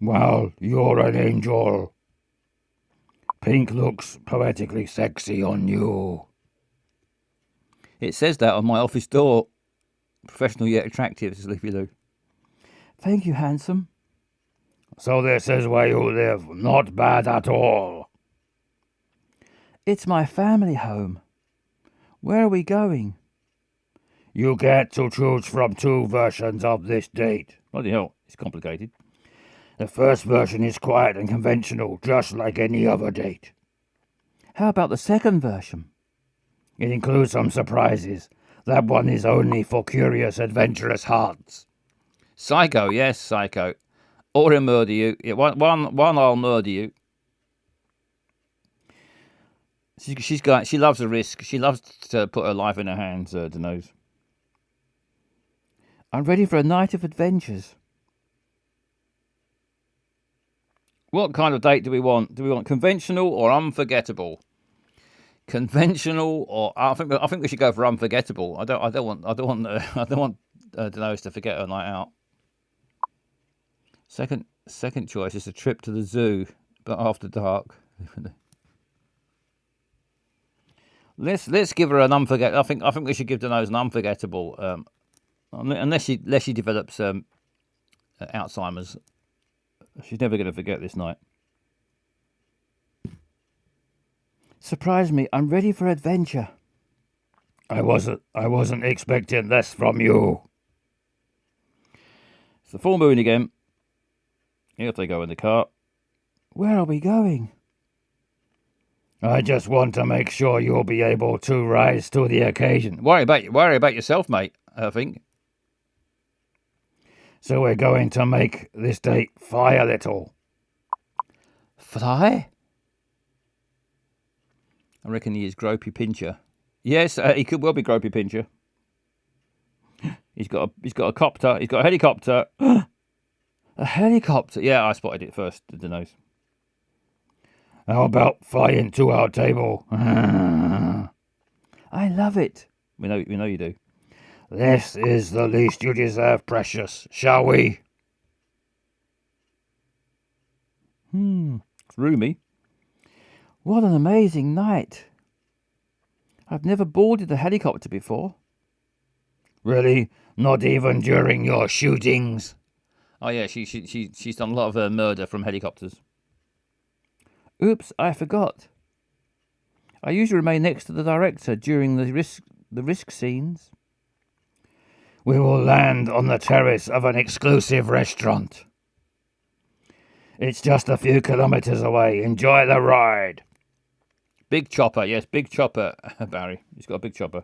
Well, you're an angel. Pink looks poetically sexy on you. It says that on my office door. Professional yet attractive, says Leafy Lou. Thank you, handsome. So this is where you live. Not bad at all. It's my family home. Where are we going? You get to choose from 2 versions of this date. Bloody hell, it's complicated. The first version is quiet and conventional, just like any other date. How about the second version? It includes some surprises. That one is only for curious, adventurous hearts. Psycho, yes, psycho. Or he'll murder you. Yeah, one I'll murder you. She loves a risk. She loves to put her life in her hands, Denose. I'm ready for a night of adventures. What kind of date do we want? Do we want conventional or unforgettable? Conventional or I think we should go for unforgettable. I don't want Denose to forget her night out. Second choice is a trip to the zoo, but after dark. Let's give her an unforgettable. I think we should give Denose an unforgettable unless she develops Alzheimer's, she's never going to forget this night. Surprise me! I'm ready for adventure. I wasn't expecting this from you. It's the full moon again. Here they go in the car. Where are we going? I just want to make sure you'll be able to rise to the occasion. Worry about yourself, mate. I think. So we're going to make this date fly a little. Fly? I reckon he is Gropey Pincher. Yes, he could well be Gropey Pincher. He's got a copter. He's got a helicopter. A helicopter. Yeah, I spotted it first. The nose. How about flying to our table? I love it. We know you do. This is the least you deserve, precious. Shall we? It's roomy. What an amazing night. I've never boarded a helicopter before. Really? Not even during your shootings? Oh yeah, she's done a lot of murder from helicopters. Oops, I forgot. I usually remain next to the director during the risk scenes. We will land on the terrace of an exclusive restaurant. It's just a few kilometers away. Enjoy the ride. Big chopper, yes, big chopper, Barry. He's got a big chopper.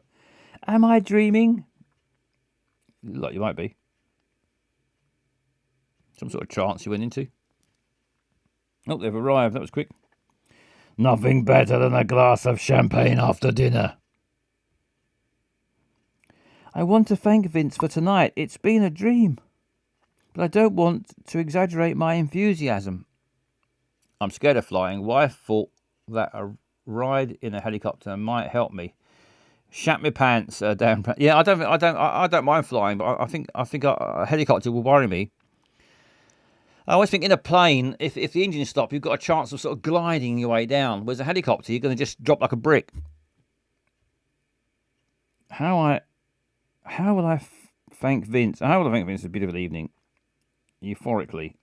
Am I dreaming? Like you might be. Some sort of trance you went into. Oh, they've arrived. That was quick. Nothing better than a glass of champagne after dinner. I want to thank Vince for tonight. It's been a dream. But I don't want to exaggerate my enthusiasm. I'm scared of flying. Wife thought that a ride in a helicopter might help me. Shat my pants, down. Yeah, I don't mind flying, but I think a helicopter will worry me. I always think in a plane, if the engine stops, you've got a chance of sort of gliding your way down. Whereas a helicopter, you're going to just drop like a brick. How will I thank Vince? How will I thank Vince? It's a beautiful evening. Euphorically.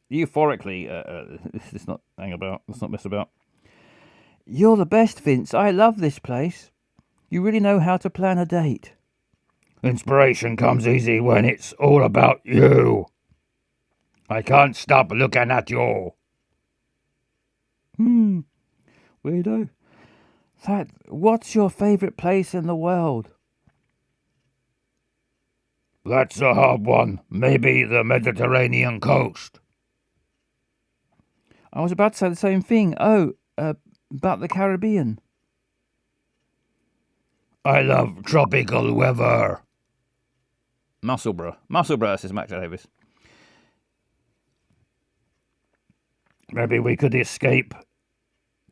Let's not hang about. Let's not mess about. You're the best, Vince. I love this place. You really know how to plan a date. Inspiration comes easy when it's all about you. I can't stop looking at you. Weirdo. What's your favourite place in the world? That's a hard one. Maybe the Mediterranean coast. I was about to say the same thing. About the Caribbean. I love tropical weather. Musselburgh, says Matt Davis. Maybe we could escape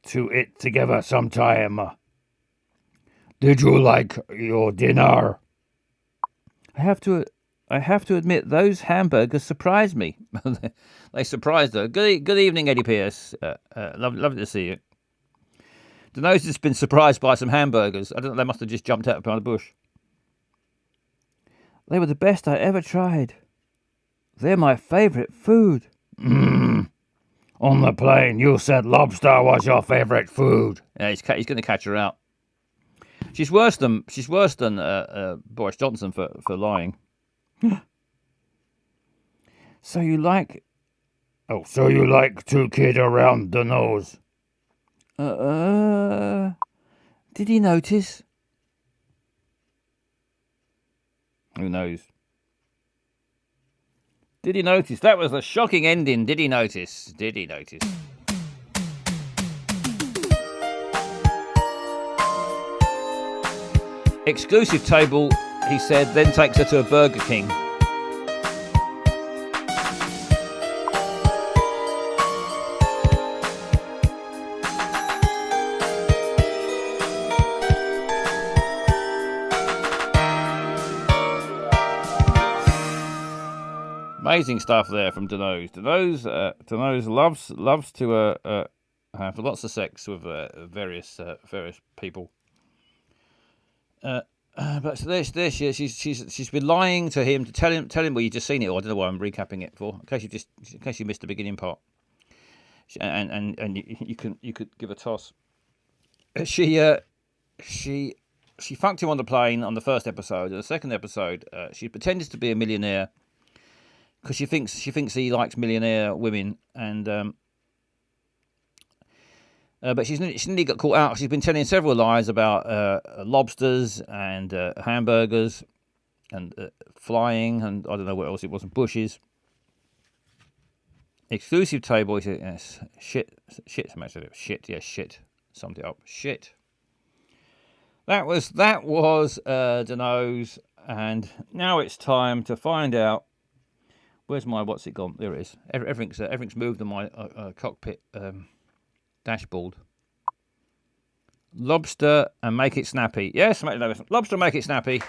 to it together sometime. Did you like your dinner? I have to admit, those hamburgers surprised me. They surprised her. Good evening, Eddie Pierce. Lovely to see you. Deno's has been surprised by some hamburgers. I don't know, they must have just jumped out behind the bush. They were the best I ever tried. They're my favourite food. On the plane, you said lobster was your favourite food. Yeah, he's going to catch her out. She's worse than Boris Johnson for lying. So you like to kid around the nose? Did he notice? Who knows? Did he notice? That was a shocking ending. Did he notice? Exclusive table, he said, then takes her to a Burger King. Amazing stuff there from Deno's. Deno's loves to have lots of sex with various people. But so there she is. She's been lying to him to tell him. Well, you just seen it. Or I don't know why I'm recapping it for. In case you missed the beginning part. And you could give a toss. She fucked him on the plane on the first episode. In the second episode, she pretended to be a millionaire because she thinks he likes millionaire women, and but she's nearly got caught out. She's been telling several lies about lobsters and hamburgers and flying, and I don't know what else it was, and bushes. Exclusive table. He said, yes, shit. Somebody said it. Shit. Yes, shit. Summed it up. Shit. That was Dano's, and now it's time to find out. Where's my what's it gone? There it is. Everything's moved on my cockpit dashboard. Lobster and make it snappy. Yes, lobster make it snappy.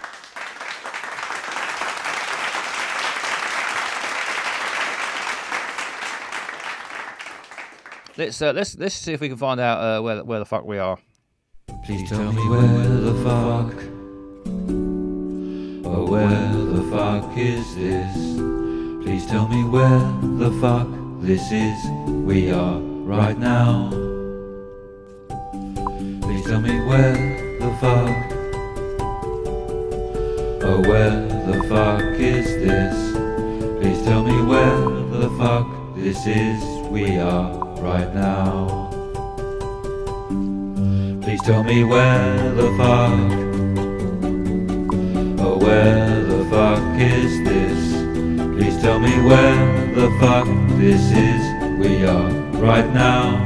Let's see if we can find out where the fuck we are. Please tell me where the fuck, oh where the fuck is this? Please tell me where the fuck this is. We are right now. Please tell me where the fuck, oh where the fuck is this? Please tell me where the fuck this is. We are right now. Please tell me where the fuck, oh where the fuck is this? Please tell me where the fuck this is. We are right now.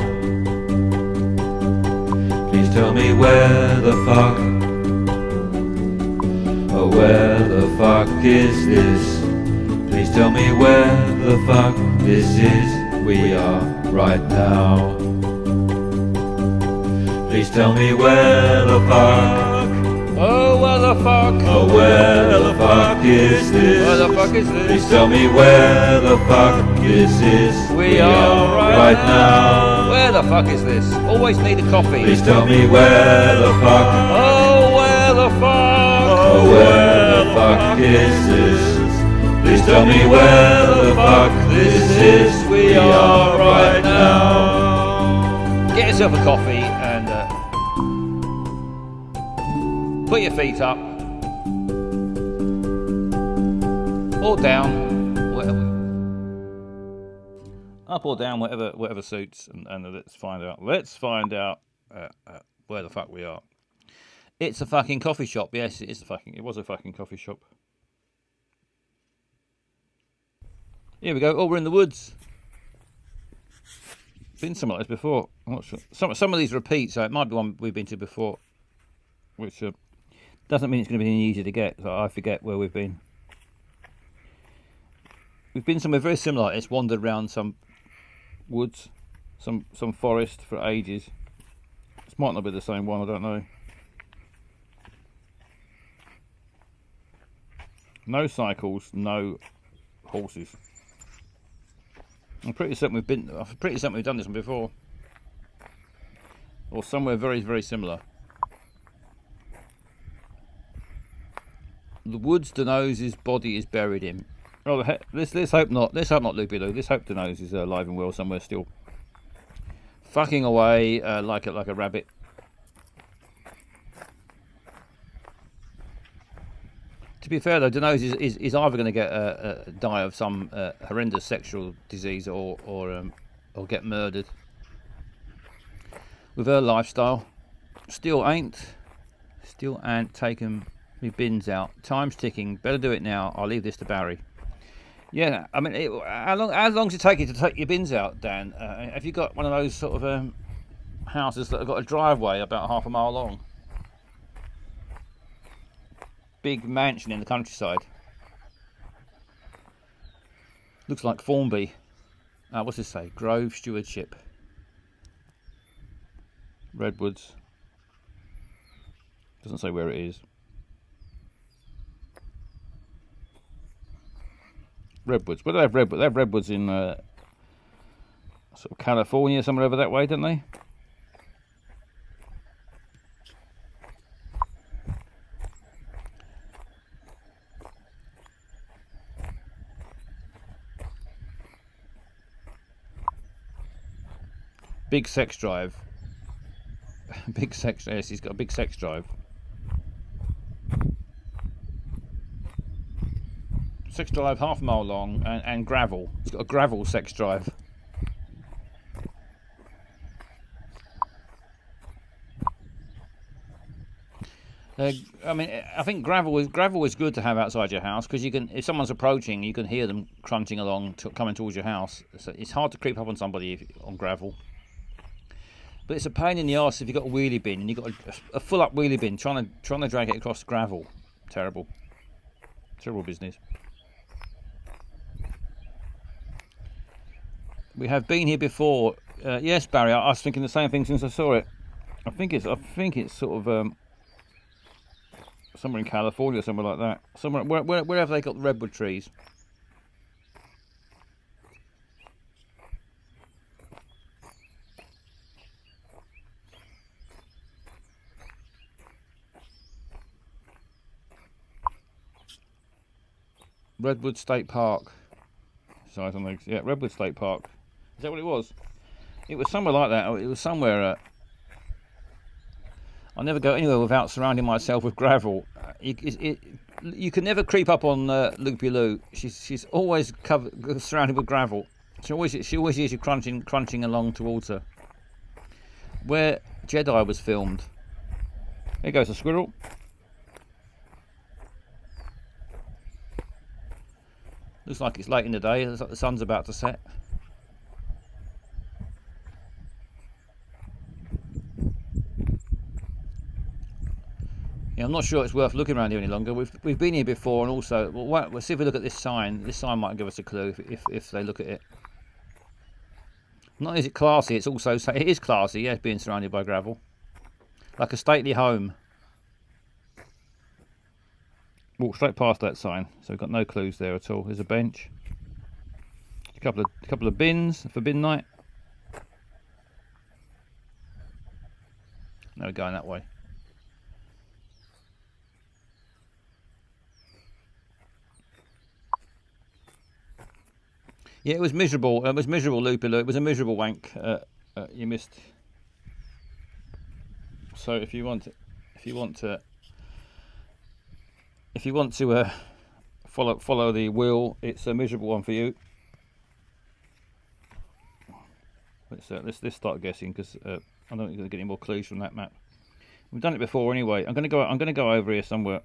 Please tell me where the fuck, oh where the fuck is this? Please tell me where the fuck this is. We are right now. Please tell me where the fuck, Oh, where the fuck? oh where the fuck is this? Where the fuck is this? Please tell me where the fuck this is. We are right now. Where the fuck is this? Always need a coffee. Please tell me where the fuck, Oh, where the fuck? oh where the fuck is this? Please tell me where the fuck this is. We are right now. Get yourself a coffee and put your feet up or down, whatever. Up or down, whatever suits, and let's find out. Let's find out where the fuck we are. It's a fucking coffee shop. Yes, it was a fucking coffee shop. Here we go. Oh, we're in the woods. Been somewhere like this before. I'm not sure. Some of these repeat, so it might be one we've been to before, which doesn't mean it's going to be any easier to get. So I forget where we've been. We've been somewhere very similar. It's wandered around some woods, some forest for ages. This might not be the same one. I don't know. No cycles, no horses. I'm pretty certain we've done this one before, or somewhere very, very similar. The woods Dano's body is buried in. Oh, let's hope not. Let's hope not, Loopy Loo. Let's hope Dano's is alive and well somewhere still, fucking away like a rabbit. To be fair though, Dano's is either going to get die of some horrendous sexual disease or get murdered. With her lifestyle, still ain't taking me bins out. Time's ticking. Better do it now. I'll leave this to Barry. Yeah, I mean, how long does it take you to take your bins out, Dan? Have you got one of those sort of houses that have got a driveway about half a mile long? Big mansion in the countryside. Looks like Formby. What's this say? Grove Stewardship. Redwoods. Doesn't say where it is. Redwoods. Where do they have redwoods? They have redwoods in sort of California, somewhere over that way, don't they? big sex drive. Yes, he's got a big sex drive. Sex drive, half a mile long, and gravel. He's got a gravel sex drive. I mean, I think gravel is good to have outside your house, because you can, if someone's approaching, you can hear them crunching along, coming towards your house. So it's hard to creep up on somebody on gravel. But it's a pain in the arse if you've got a wheelie bin and you've got a full up wheelie bin trying to drag it across gravel. Terrible business. We have been here before. Yes, Barry. I was thinking the same thing since I saw it. I think it's sort of somewhere in California, somewhere like that. Somewhere wherever they got the redwood trees. Redwood State Park. Yeah, Redwood State Park. Is that what it was? It was somewhere like that. It was somewhere. I never go anywhere without surrounding myself with gravel. You can never creep up on Loopy Lou. She's always surrounded with gravel. She always hears you crunching along towards her. Where Jedi was filmed. There goes a squirrel. Looks like it's late in the day. Looks like the sun's about to set. Yeah, I'm not sure it's worth looking around here any longer. We've been here before, and also we'll see if we look at this sign. This sign might give us a clue if they look at it. Not only is it classy, it is classy. Yeah, being surrounded by gravel, like a stately home. Walk straight past that sign, so we've got no clues there at all. There's a bench, a couple of bins for bin night. No, we're going that way. Yeah, it was miserable. It was miserable, Loopy Loo. It was a miserable wank. You missed. So if you want to follow the wheel, it's a miserable one for you. Let's start guessing, because I don't think we're going to get any more clues from that map. We've done it before anyway. I'm going to go over here somewhere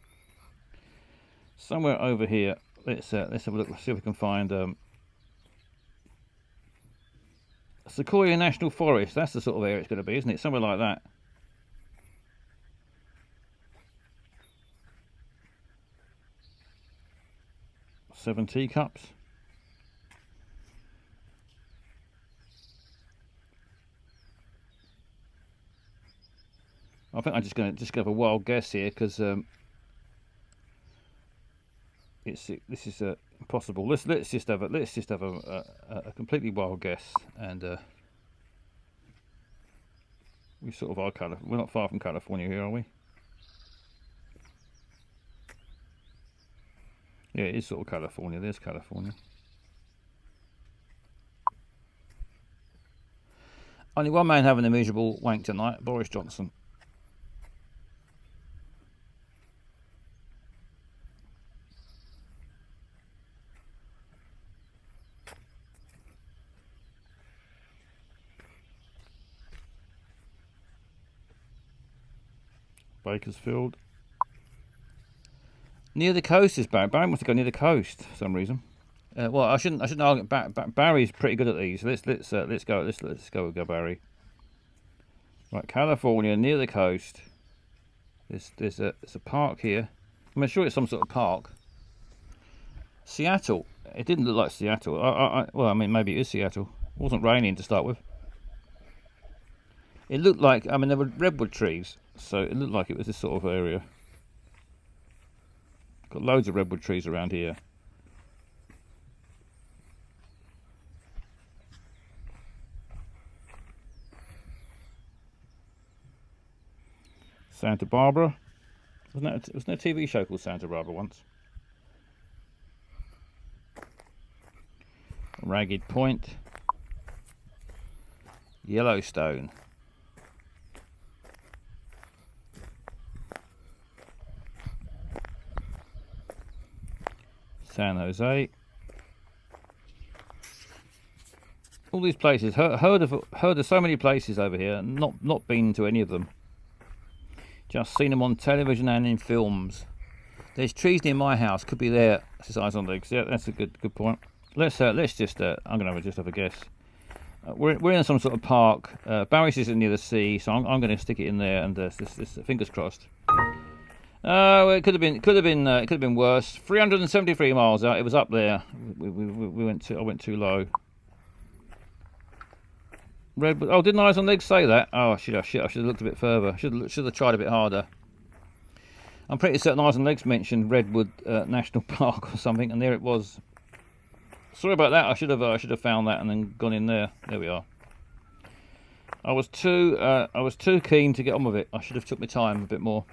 over here. Let's have a look. Let's see if we can find Sequoia National Forest. That's the sort of area it's going to be, isn't it? Somewhere like that. Seven teacups. I think I'm just going to have a wild guess here, because this is impossible. Let's just have a completely wild guess, and we sort of are we're not far from California here, are we? Yeah, it is sort of California. There's California. Only one man having a miserable wank tonight, Boris Johnson. Bakersfield. Near the coast is Barry. Barry wants to go near the coast for some reason. Well, I shouldn't argue. Barry's pretty good at these. Let's go Barry. Right, California, near the coast. There's a park here. I'm sure it's some sort of park. Seattle. It didn't look like Seattle. Well, I mean, maybe it is Seattle. It wasn't raining to start with. It looked like, I mean, there were redwood trees, so it looked like it was this sort of area. Got loads of redwood trees around here. Santa Barbara. Wasn't there a TV show called Santa Barbara once? Ragged Point. Yellowstone. San Jose. All these places, heard of so many places over here, not been to any of them. Just seen them on television and in films. There's trees near my house, could be there. Says Eyes on Legs. Yeah, that's a good point. Let's just. I'm gonna have a guess. We're in some sort of park. Barry's is near the sea, so I'm going to stick it in there, and fingers crossed. Well, it could have been worse. 373 miles out. It was up there. I went too low. Redwood. Oh, didn't Eyes on Legs say that? Oh shit! I should have looked a bit further. Should have tried a bit harder. I'm pretty certain Eyes on Legs mentioned Redwood National Park or something, and there it was. Sorry about that. I should have found that and then gone in there. There we are. I was too keen to get on with it. I should have took my time a bit more.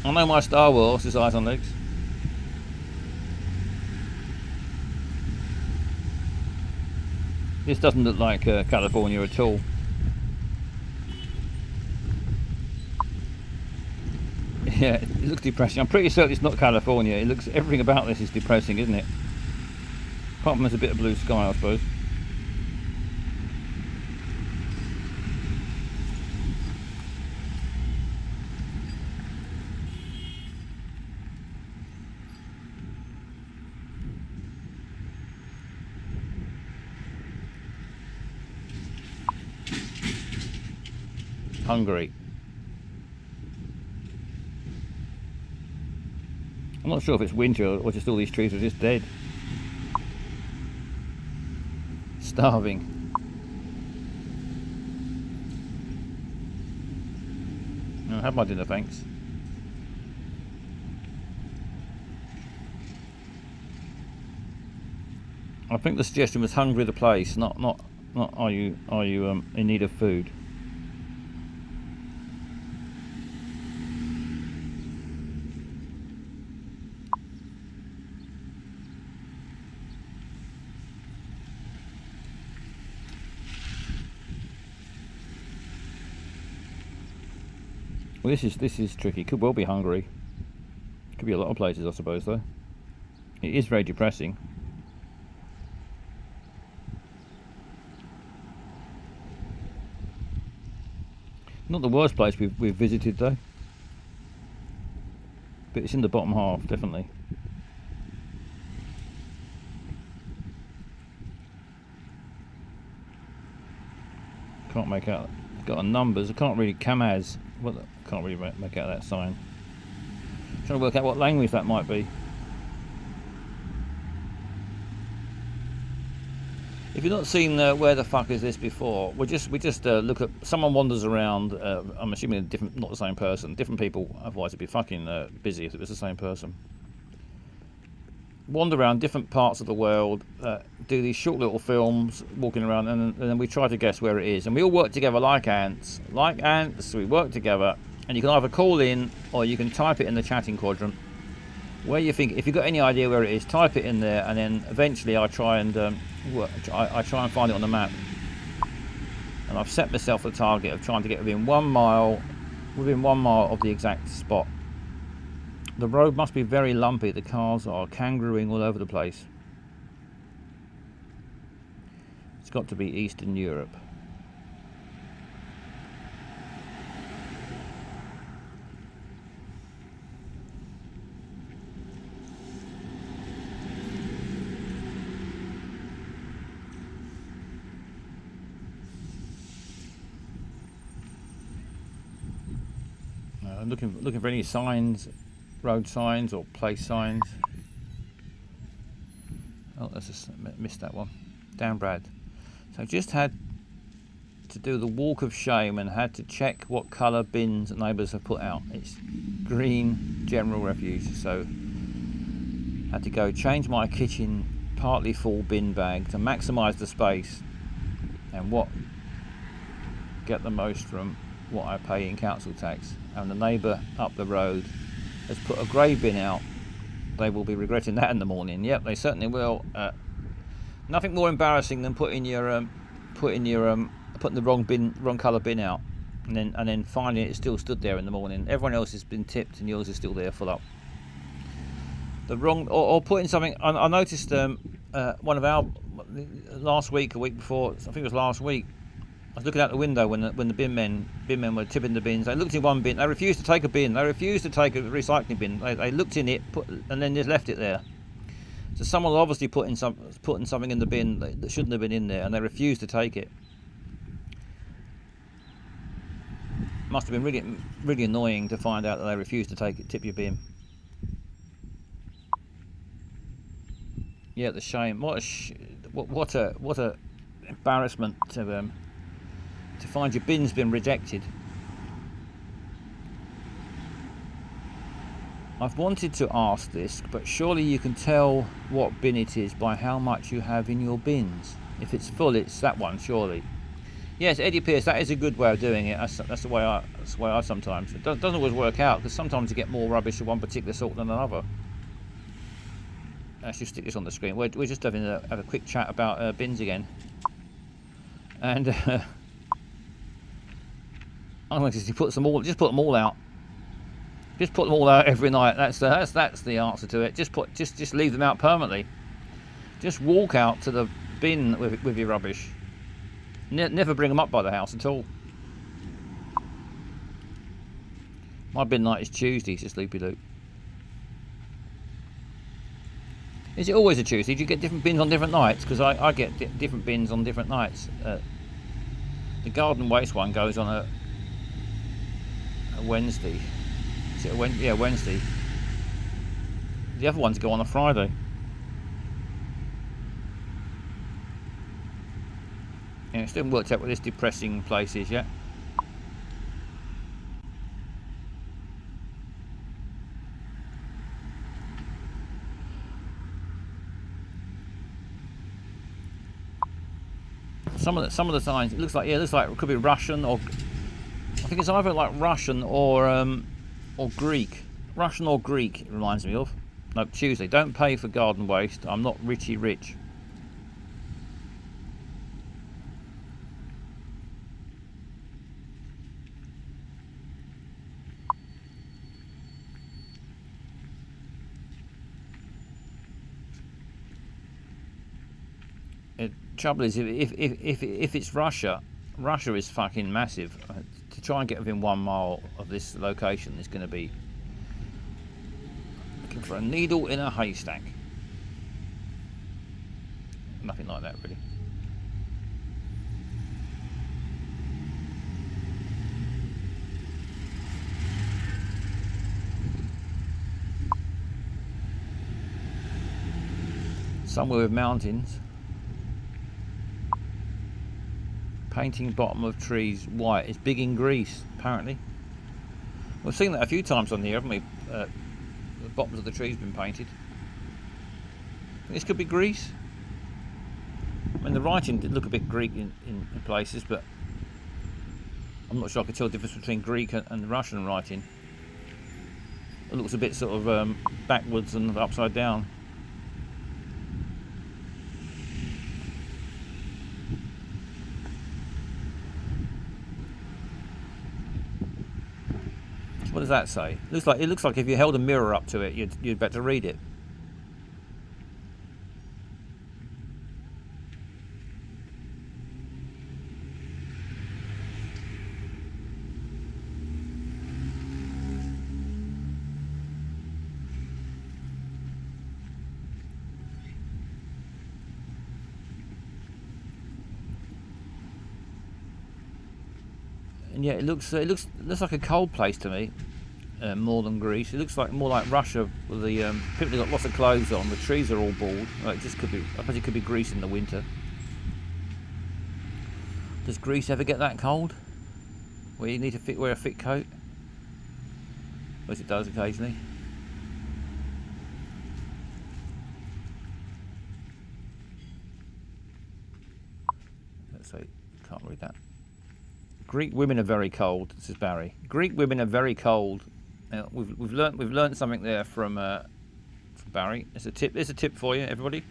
I know my Star Wars is Eyes on Legs. This doesn't look like California at all. Yeah, it looks depressing. I'm pretty certain it's not California. It looks, everything about this is depressing, isn't it? Apart from there's a bit of blue sky, I suppose. Hungary. I'm not sure if it's winter or just all these trees are just dead. Starving. I had my dinner, thanks. I think the suggestion was hungry the place, not are you in need of food. Well, this is tricky. Could well be Hungary. Could be a lot of places, I suppose, though. It is very depressing. Not the worst place we've visited, though. But it's in the bottom half, definitely. Can't make out. Got a numbers. I can't really Kamaz. Well, can't really make out that sign. Trying to work out what language that might be. If you've not seen Where the Fuck Is This before, we just look at, someone wanders around. I'm assuming not the same person, different people. Otherwise, it'd be fucking busy if it was the same person. Wander around different parts of the world, do these short little films, walking around, and then we try to guess where it is. And we all work together like ants. Like ants, we work together, and you can either call in or you can type it in the chatting quadrant. Where you think, if you've got any idea where it is, type it in there, and then eventually I try and find it on the map. And I've set myself a target of trying to get within 1 mile of the exact spot. The road must be very lumpy. The cars are kangarooing all over the place. It's got to be Eastern Europe. I'm looking for any signs. Road signs or place signs. Oh, let's just missed that one. Down Brad. So just had to do the walk of shame and had to check what colour bins neighbours have put out. It's green general refuse, so had to go change my kitchen partly full bin bag to maximise the space and get the most from what I pay in council tax. And the neighbour up the road has put a grey bin out they will be regretting that in the morning. Yep, they certainly will. Nothing more embarrassing than putting the wrong colour bin out, and then finding it still stood there in the morning. Everyone else has been tipped, and yours is still there full up. The wrong, or putting something. I noticed one of our last week, a week before, I think it was last week. I was looking out the window when the bin men were tipping the bins. They looked in one bin. They refused to take a bin. They refused to take a recycling bin. They looked in it, and then just left it there. So someone obviously putting something in the bin that shouldn't have been in there, and they refused to take it. Must have been really, really annoying to find out that they refused to tip your bin. Yeah, the shame. What a embarrassment to find your bin's been rejected. I've wanted to ask this, but surely you can tell what bin it is by how much you have in your bins. If it's full, it's that one, surely. Yes, Eddie Pierce, that is a good way of doing it. That's the way I sometimes. It doesn't always work out, because sometimes you get more rubbish of one particular sort than another. Let's just stick this on the screen. We're just having have a quick chat about bins again, and I'm going to just put them all out. Just put them all out every night. That's the answer to it. Just leave them out permanently. Just walk out to the bin with your rubbish. Never bring them up by the house at all. My bin night is Tuesday, says Loopy Loop. Is it always a Tuesday? Do you get different bins on different nights? Because I get different bins on different nights. The garden waste one goes on a Wednesday. Is it yeah, Wednesday. The other ones go on a Friday. Yeah, it still haven't worked out what this depressing place is yet. Some of the signs, it looks like it could be Russian, or I think it's either like Russian or Greek. Russian or Greek, it reminds me of. No, Tuesday. Don't pay for garden waste. I'm not Richie Rich. Trouble is, if it's Russia is fucking massive. To try and get within 1 mile of this location is going to be looking for a needle in a haystack. Nothing like that, really. Somewhere with mountains. Painting bottom of trees white. It's big in Greece, apparently. We've seen that a few times on here, haven't we? The bottoms of the trees been painted. This could be Greece. I mean, the writing did look a bit Greek in places, but I'm not sure I could tell the difference between Greek and Russian writing. It looks a bit sort of backwards and upside down. What does that say? It looks like if you held a mirror up to it, you'd better read it. And yeah, it looks like a cold place to me, more than Greece. It looks like more like Russia, with the people have got lots of clothes on. The trees are all bald. Well, it just could be. I suppose it could be Greece in the winter. Does Greece ever get that cold, where you need to wear a thick coat? I suppose it does occasionally. Let's see. Can't read that. Greek women are very cold, says Barry. Greek women are very cold. Now, we've learnt something there from Barry. There's a tip. There's a tip for you, everybody.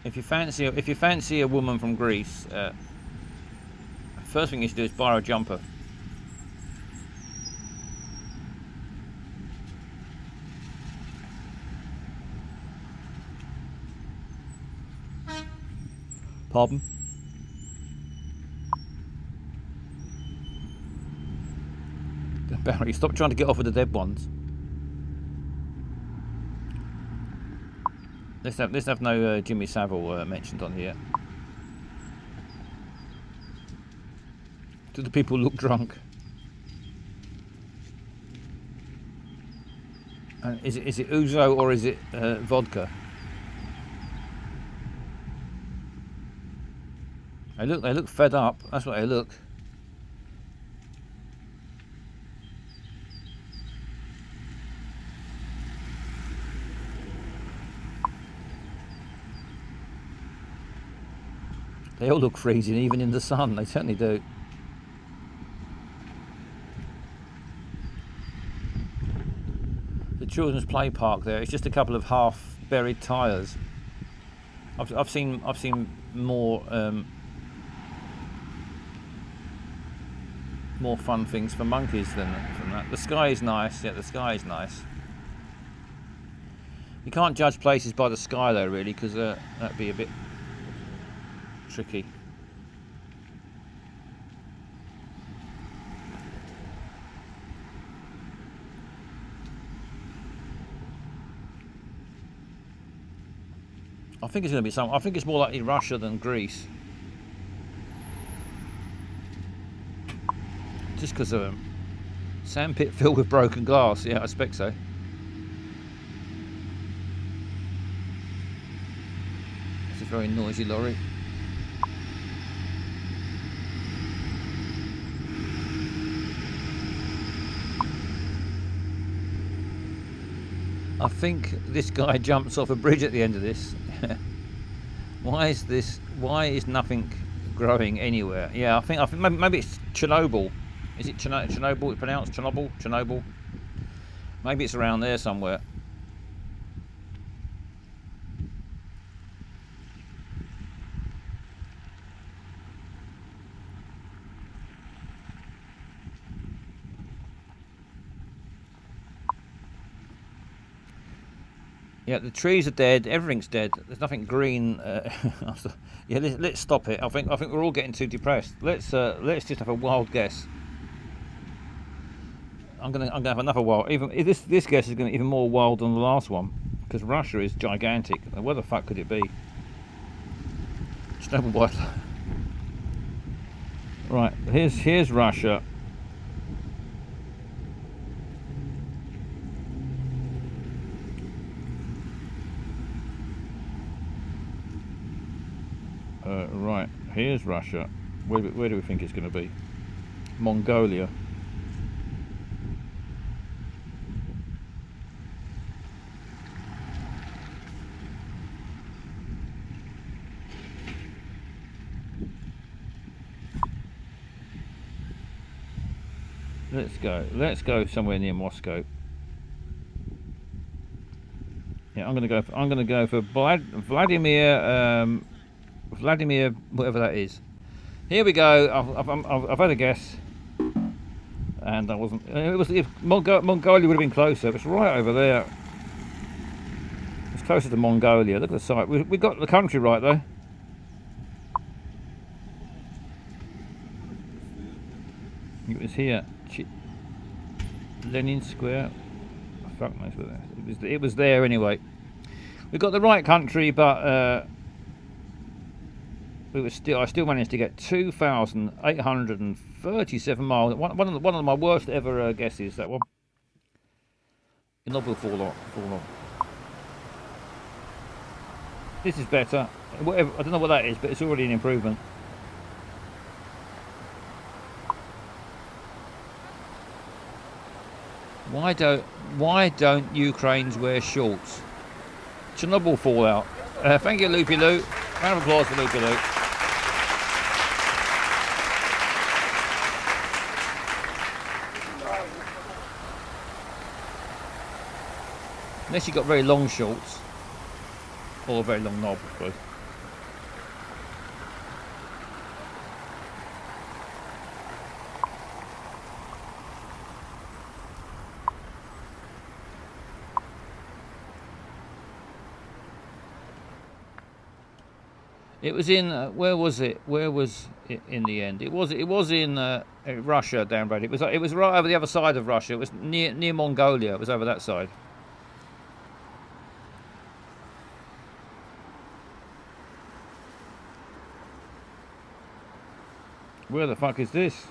If you fancy a woman from Greece, first thing you should do is buy her a jumper. Pardon? Barry, stop trying to get off with the dead ones. Let's have no Jimmy Savile mentioned on here. Do the people look drunk? And is it ouzo or is it vodka? They look fed up. That's what they look. They all look freezing, even in the sun. They certainly do. The children's play park there. It's just a couple of half-buried tyres. I've seen more more fun things for monkeys than that. The sky is nice. Yeah, the sky is nice. You can't judge places by the sky though, really, because that'd be a bit tricky. I think it's going to be some. I think it's more likely Russia than Greece, just because of a sandpit filled with broken glass. Yeah, I expect so. It's a very noisy lorry. I think this guy jumps off a bridge at the end of this. Why is nothing growing anywhere? Yeah, I think maybe it's Chernobyl. Is it Chernobyl? It's pronounced Chernobyl? Chernobyl? Maybe it's around there somewhere. Yeah, the trees are dead. Everything's dead. There's nothing green. Yeah, let's stop it. I think we're all getting too depressed. Let's just have a wild guess. I'm gonna have another wild. Even this guess is gonna be even more wild than the last one, because Russia is gigantic. Where the fuck could it be? Chernobyl White. Right, here's Russia. Right, here's Russia. Where do we think it's going to be? Mongolia. Let's go somewhere near Moscow. Yeah, I'm gonna go for Vladimir, whatever that is. Here we go. I've had a guess, and I wasn't. It was if Mongolia would have been closer. It's right over there. It's closer to Mongolia. Look at the site. We got the country right though. It was here. Lenin Square. Fuck knows where that is. It was there anyway. We got the right country, but. I still managed to get 2,837 miles. One of my worst ever guesses. That one. Not will fall on. This is better. Whatever. I don't know what that is, but it's already an improvement. Why don't Ukrainians wear shorts? Chernobyl fallout. Thank you, Loopy Loo. Round of applause for Loopy Loo. Unless you've got very long shorts. Or a very long knob, I suppose. It was in where was it? Where was it in the end? It was in Russia, down road. It was right over the other side of Russia. It was near Mongolia. It was over that side. Where the fuck is this?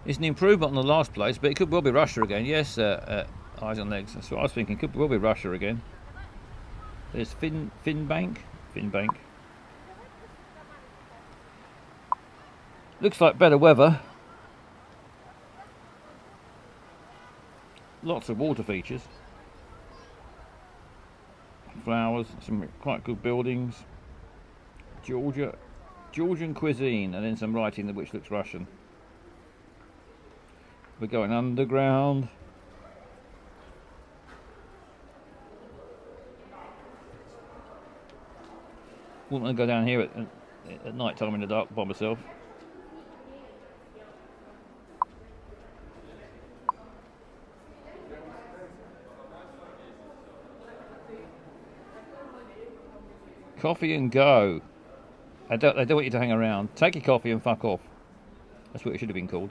It's an improvement on the last place, but it could well be Russia again. Yes, eyes on legs. That's what I was thinking. Could well be Russia again. There's Finbank. Looks like better weather. Lots of water features. Flowers, some quite good buildings. Georgian cuisine, and then some writing which looks Russian. We're going underground. Wouldn't want to go down here at night time in the dark by myself. Coffee and go. They don't want you to hang around. Take your coffee and fuck off. That's what it should have been called.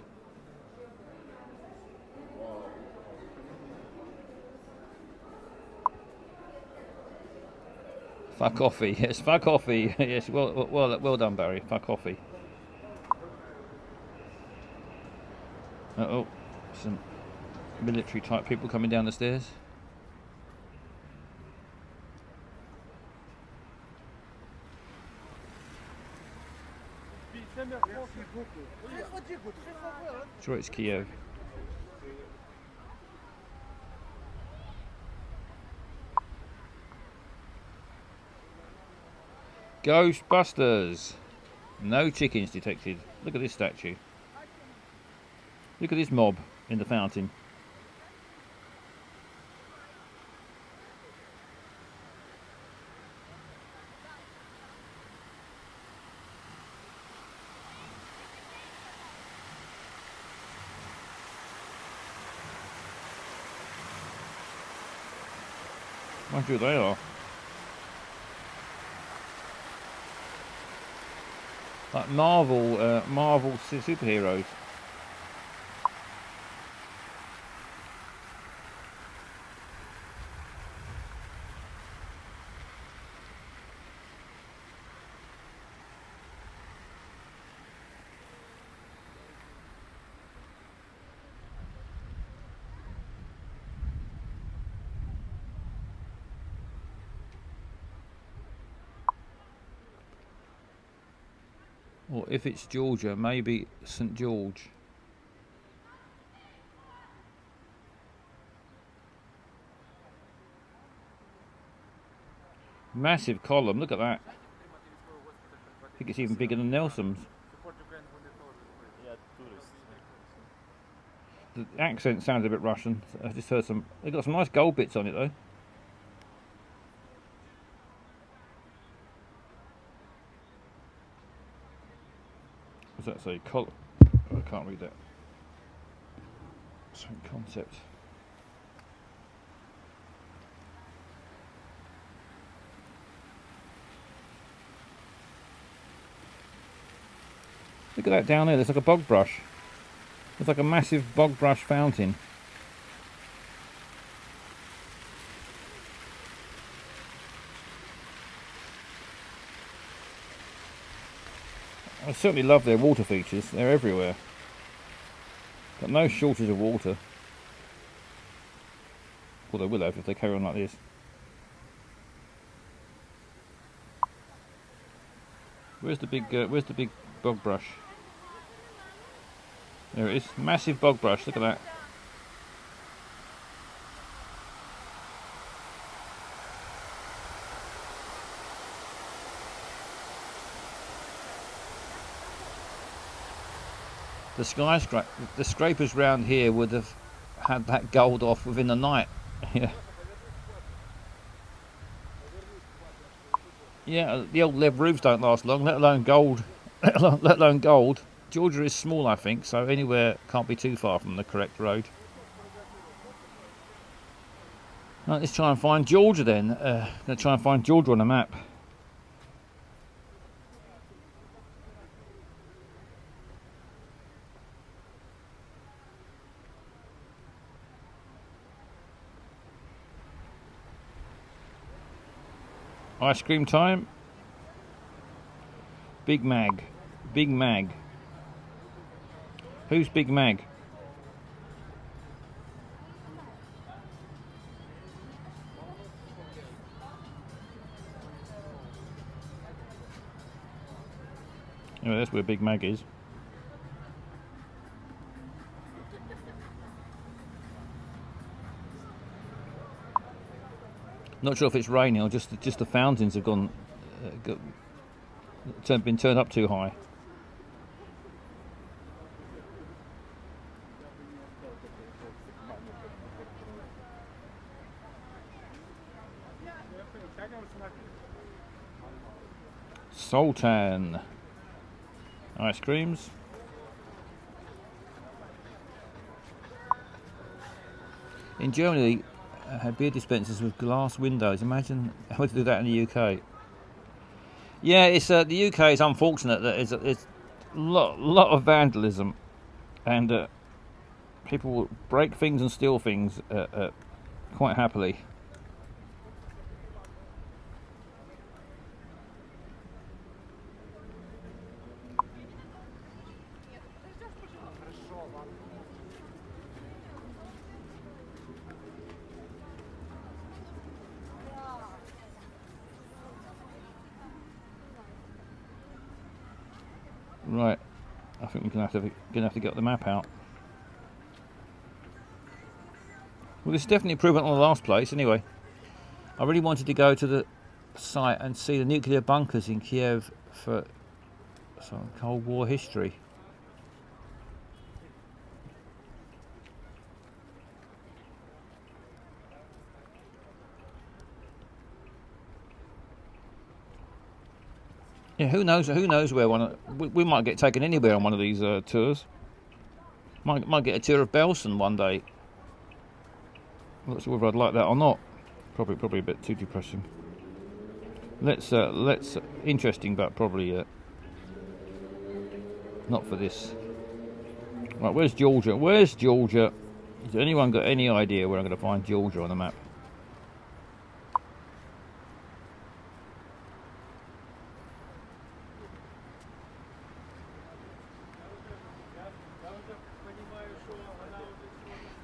Fuck coffee. Yes, fuck coffee. Yes, well done, Barry. Fuck coffee. Uh-oh. Some military type people coming down the stairs. Sure, it's Kiev. Ghostbusters. No chickens detected. Look at this statue. Look at this mob in the fountain. I wonder who they are. Like Marvel superheroes. Or if it's Georgia, maybe St. George. Massive column, look at that. I think it's even bigger than Nelson's. The accent sounded a bit Russian. I just heard some. They've got some nice gold bits on it though. What's that say? Oh, I can't read that. Some concept. Look at that down there. There's like a bog brush. There's like a massive bog brush fountain. I certainly love their water features. They're everywhere. Got no shortage of water. Well, they will have if they carry on like this. Where's the big bog brush? There it is. Massive bog brush. Look at that. The the scrapers round here would have had that gold off within the night. Yeah. Yeah, the old lead roofs don't last long, let alone gold. Let alone gold. Georgia is small, I think, so anywhere can't be too far from the correct road. Right, let's try and find Georgia then. Gonna try and find Georgia on the map. Ice cream time. Big Mag. Big Mag. Who's Big Mag? Oh, that's where Big Mag is. Not sure if it's raining or just the fountains have been turned up too high. Sultan ice creams. In Germany, had beer dispensers with glass windows. Imagine how to do that in the UK. Yeah, it's the UK is unfortunate that it's a lot of vandalism, and people will break things and steal things quite happily. Right, I think we're gonna have to get the map out. Well, this is definitely improvement on the last place. Anyway, I really wanted to go to the site and see the nuclear bunkers in Kiev for some Cold War history. Yeah, who knows where we might get taken anywhere on one of these tours. Might get a tour of Belsen one day. I'm not sure whether I'd like that or not. Probably a bit too depressing. Let's interesting, but probably not for this. Right, where's Georgia? Where's Georgia? Has anyone got any idea where I'm going to find Georgia on the map?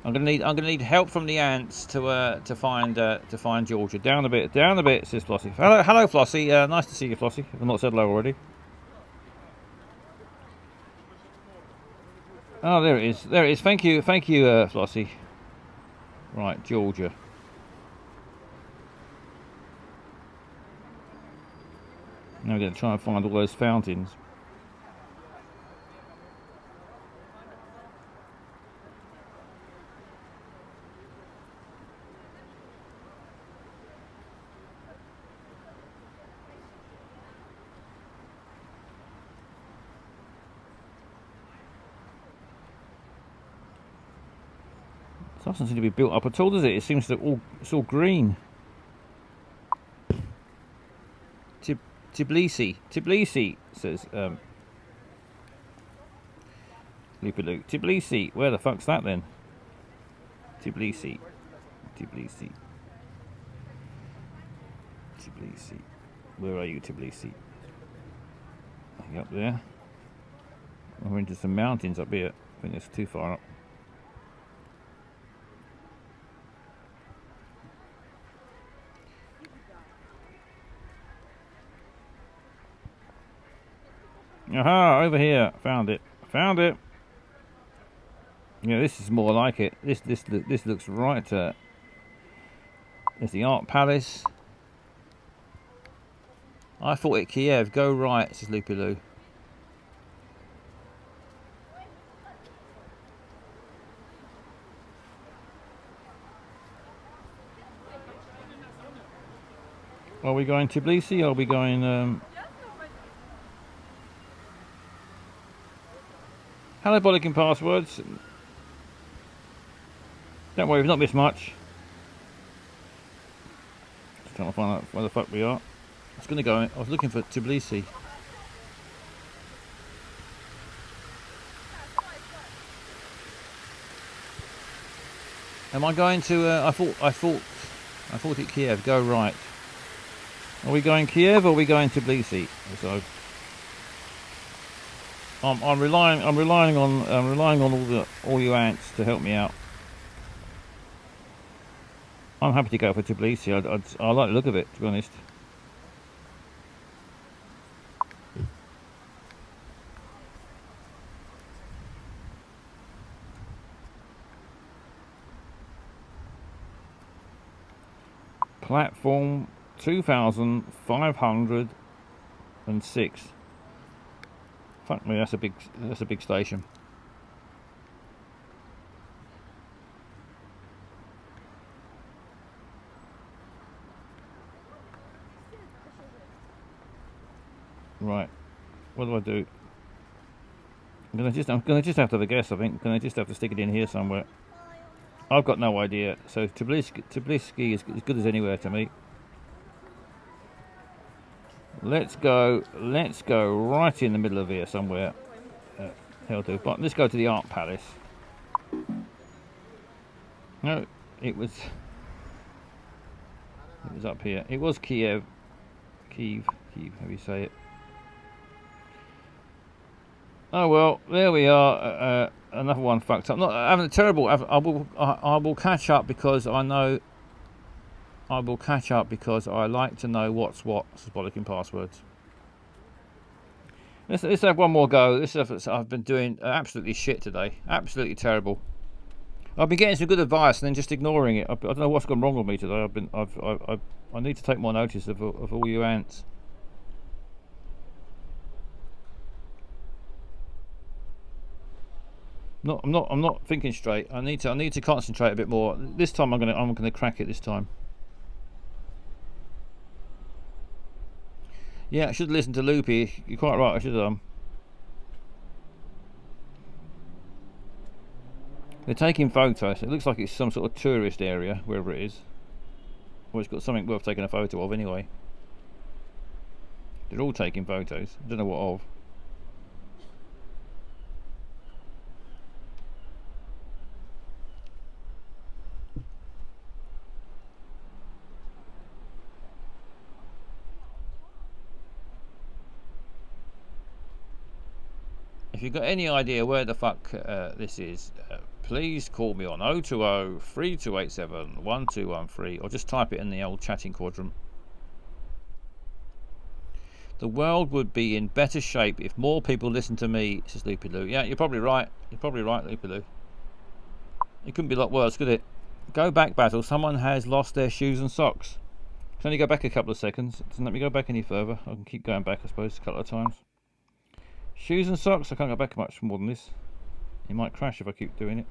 I'm gonna need help from the ants to find Georgia. Down a bit, says Flossie. Hello, Flossie. Nice to see you, Flossie. I've not said hello already. Oh, there it is. Thank you, Flossie. Right, Georgia. Now we're gonna try and find all those fountains. It doesn't seem to be built up at all, does it? It seems that it's all green. Tbilisi, says Loopaloo. Tbilisi, where the fuck's that then? Tbilisi. Where are you, Tbilisi? Are you up there? We're into some mountains up here. I think it's too far up. Aha, over here. Found it. Yeah, this is more like it. This looks right. There's the Art Palace. I thought it Kiev. Go right, says Loopaloo. Are we going to Tbilisi? Are we going... Hello, Bollocking Passwords. Don't worry, we've not missed much. Just trying to find out where the fuck we are. I was going to go... I was looking for Tbilisi. Am I going to... I thought it Kiev. Go right. Are we going Kiev or are we going Tbilisi? So I'm relying on all you ants to help me out. I'm happy to go for Tbilisi. I like the look of it, to be honest. Platform 2506. Fuck me, that's a big station. Right, what do I do? I'm gonna just have to have a guess. I think I'm gonna just have to stick it in here somewhere. I've got no idea. So Tbilisi is as good as anywhere to me. Let's go right in the middle of here somewhere. That'll do. But let's go to the Art Palace. No, it was up here. It was Kiev, how you say it. Oh well, there we are. Another one fucked up. Not having a terrible. I will catch up because I know. I will catch up because I like to know what's what. Bollocking Passwords. Let's have one more go. I've been doing absolutely shit today. Absolutely terrible. I've been getting some good advice and then just ignoring it. I don't know what's gone wrong with me today. I need to take more notice of all you ants. I'm not thinking straight. I need to concentrate a bit more. This time I'm gonna crack it this time. Yeah, I should listen to Loopy. You're quite right. I should have. They're taking photos. It looks like it's some sort of tourist area, wherever it is. Or it's got something worth taking a photo of anyway. They're all taking photos. I don't know what of. If you've got any idea where the fuck this is, please call me on 020 3287 1213 or just type it in the old chatting quadrant. The world would be in better shape if more people listened to me, says Loopy Loo. Yeah, you're probably right. You're probably right, Loopy Loo. It couldn't be a lot worse, could it? Go back, Basil. Someone has lost their shoes and socks. Can only go back a couple of seconds. It doesn't let me go back any further. I can keep going back, I suppose, a couple of times. Shoes and socks, I can't go back much more than this. It might crash if I keep doing it.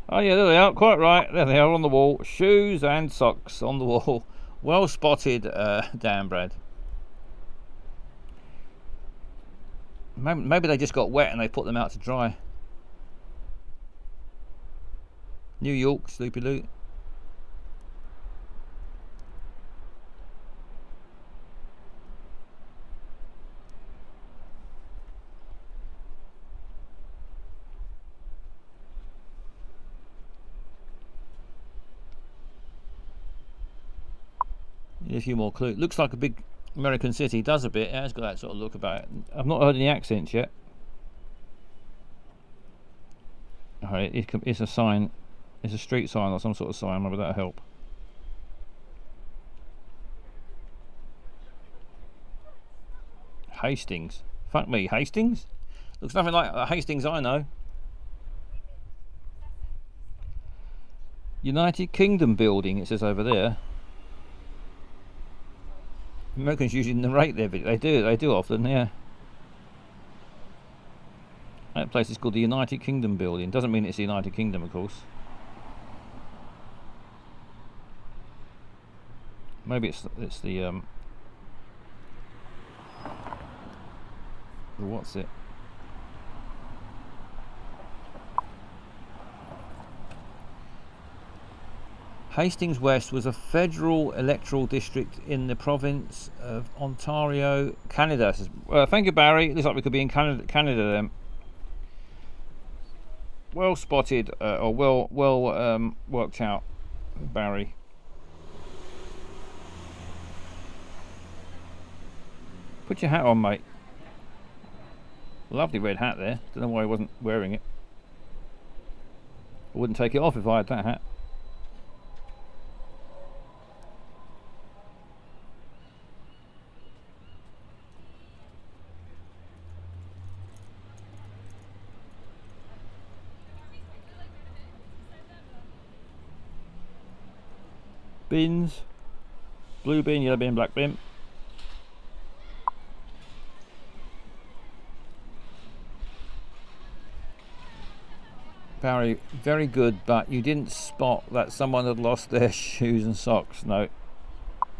Oh yeah, there they are, quite right. There they are on the wall. Shoes and socks on the wall. Well spotted, Dan Brad. Maybe they just got wet and they put them out to dry. New York, Sloopy Loo. A few more clues. Looks like a big American city. Does a bit. It has got that sort of look about it. I've not heard any accents yet. Alright, it's a sign. It's a street sign or some sort of sign. Maybe that'll help. Hastings. Fuck me, Hastings? Looks nothing like the Hastings I know. United Kingdom building, it says over there. Americans usually narrate their video. They do often, yeah. That place is called the United Kingdom building. Doesn't mean it's the United Kingdom, of course. Maybe it's the what's it? Hastings West was a federal electoral district in the province of Ontario, Canada. Thank you, Barry. Looks like we could be in Canada then. Well spotted, or well worked out, Barry. Put your hat on, mate. Lovely red hat there. Don't know why he wasn't wearing it. I wouldn't take it off if I had that hat. Bins. Blue bin, yellow bin, black bin. Barry, very good, but you didn't spot that someone had lost their shoes and socks. No,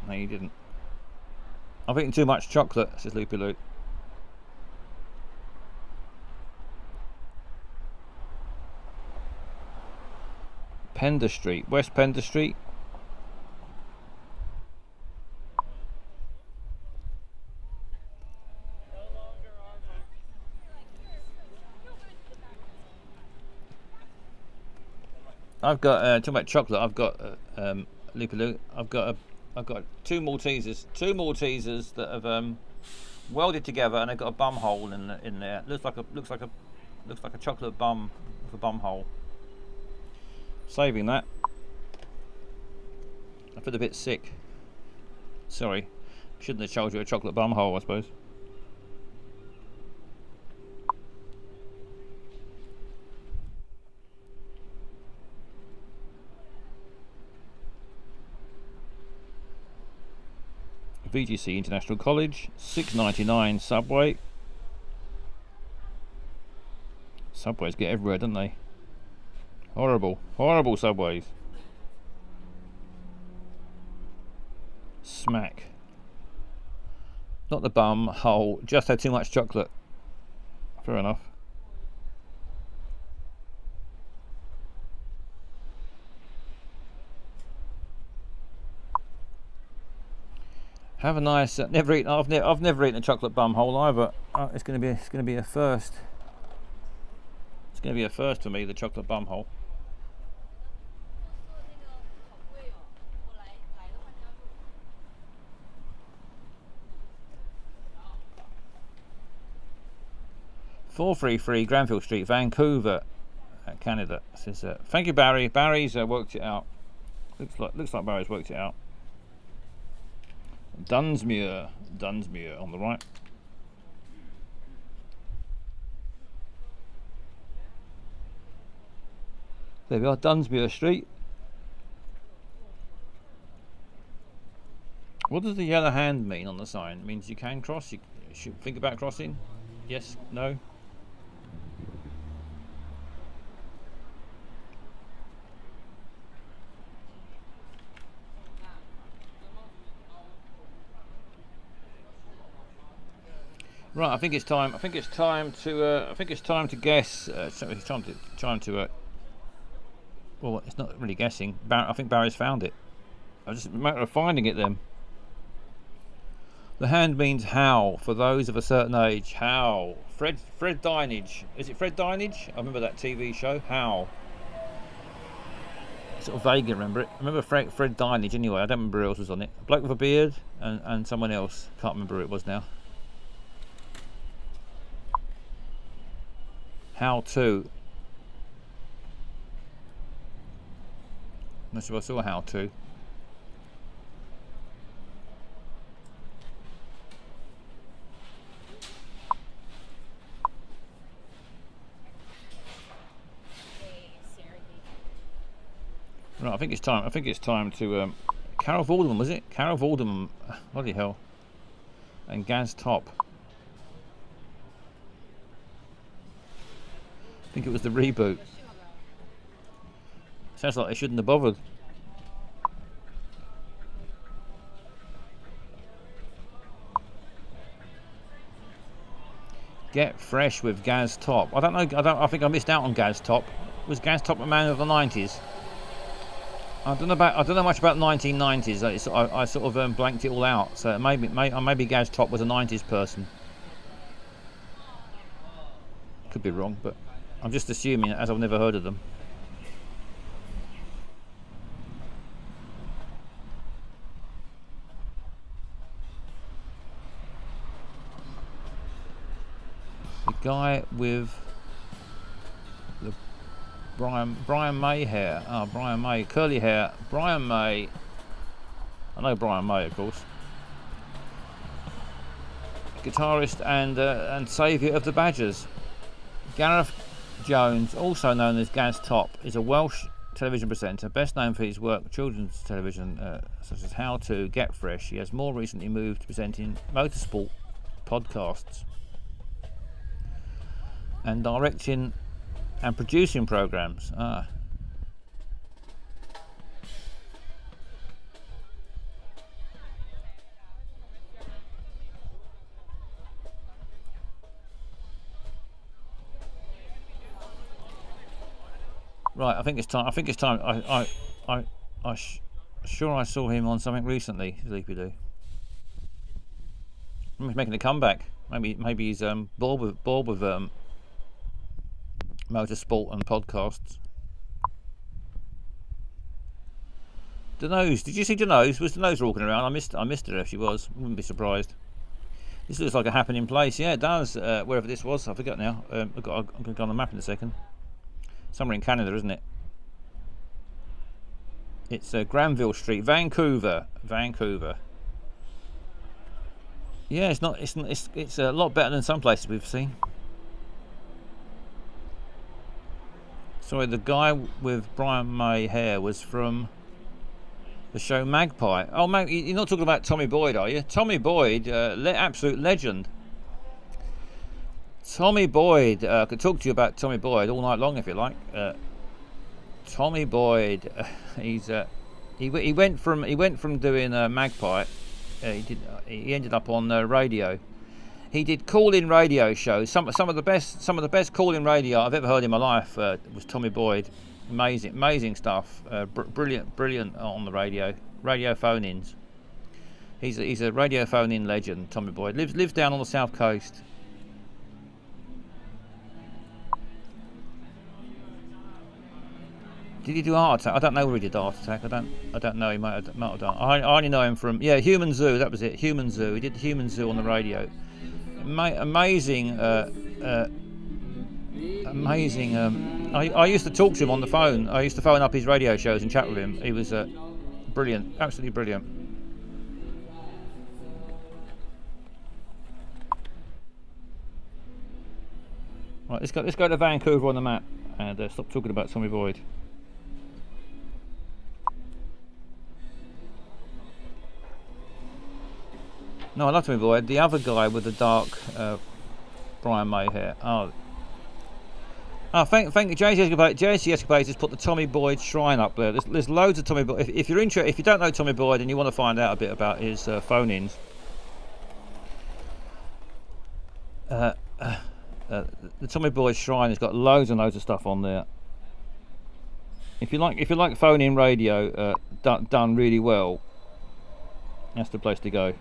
you didn't. I've eaten too much chocolate, says Loopy Loop. Pender Street, West Pender Street. I've got talking about chocolate. I've got Loopy Loop. I've got two Maltesers that have welded together, and they've got a bum hole in there. Looks like a chocolate bum with a bum hole. Saving that. I feel a bit sick. Sorry, shouldn't have told you a chocolate bum hole, I suppose. VGC International College, $6.99 Subway. Subways get everywhere, don't they? Horrible Subways. Smack. Not the bum hole, just had too much chocolate. Fair enough. Have a nice. I've never eaten a chocolate bum hole either. It's going to be a first. It's going to be a first for me, the chocolate bum hole. $433 Granville Street, Vancouver, Canada. Says, thank you, Barry. Barry's worked it out. Looks like Barry's worked it out. Dunsmuir on the right. There we are, Dunsmuir Street. What does the yellow hand mean on the sign? It means you can cross. You should think about crossing. Yes, no. Right, I think it's time to guess. It's time to. Well, it's not really guessing. I think Barry's found it. It's just a matter of finding it then. The hand means how for those of a certain age. How. Fred Dinage. Is it Fred Dinage? I remember that TV show. How. I sort of vaguely remember it. I remember Fred Dinage anyway. I don't remember who else was on it. A bloke with a beard and someone else. Can't remember who it was now. How to. Unless I saw how to. Right, I think it's time to. Carol Vorderman, was it? Carol Vorderman. Bloody hell. And Gaz Top. I think it was the reboot. Sounds like they shouldn't have bothered. Get fresh with Gaz Top. I don't know. I think I missed out on Gaz Top. Was Gaz Top a man of the 90s? I don't know much about 1990s. I sort of blanked it all out. So maybe Gaz Top was a 90s person. Could be wrong, but I'm just assuming, as I've never heard of them. The guy with the Brian May hair. Oh, Brian May, curly hair. Brian May. I know Brian May, of course. Guitarist and saviour of the Badgers. Gareth Jones, also known as Gaz Top, is a Welsh television presenter, best known for his work children's television, such as How To, Get Fresh. He has more recently moved to presenting motorsport podcasts and directing and producing programs. Right, I think it's time. Sure I saw him on something recently. Sleepy Doo. He's making a comeback. Maybe he's bored with motorsport and podcasts. Denose, did you see Denose? Was Denose walking around? I missed her if she was. Wouldn't be surprised. This looks like a happening place. Yeah, it does. Wherever this was, I forgot now. I'm going to go on the map in a second. Somewhere in Canada, isn't it? It's Granville Street, Vancouver. Yeah, it's a lot better than some places we've seen. Sorry, the guy with Brian May hair was from the show Magpie. Oh, you're not talking about Tommy Boyd, are you? Tommy Boyd, absolute legend. Tommy Boyd, I could talk to you about Tommy Boyd all night long if you like. Tommy Boyd, he went from doing Magpie. He ended up on radio. He did call-in radio shows. Some of the best call-in radio I've ever heard in my life was Tommy Boyd. Amazing stuff. Brilliant on the radio. Radio phone-ins. He's a radio phone-in legend. Tommy Boyd lives down on the south coast. Did he do Art Attack? I don't know where he did Art Attack. I don't know. He might have done. I only know him from Human Zoo. That was it. Human Zoo. He did Human Zoo on the radio. Amazing. Amazing. I used to talk to him on the phone. I used to phone up his radio shows and chat with him. He was brilliant. Absolutely brilliant. Right, let's go to Vancouver on the map and stop talking about Tommy Boyd. No, I love Tommy Boyd. The other guy with the dark Brian May hair. Thank you, JC Escapades has put the Tommy Boyd shrine up there. There's loads of Tommy Boyd. If you're interested, if you don't know Tommy Boyd and you want to find out a bit about his phone-ins, the Tommy Boyd shrine has got loads and loads of stuff on there. If you like phone-in radio done really well, that's the place to go.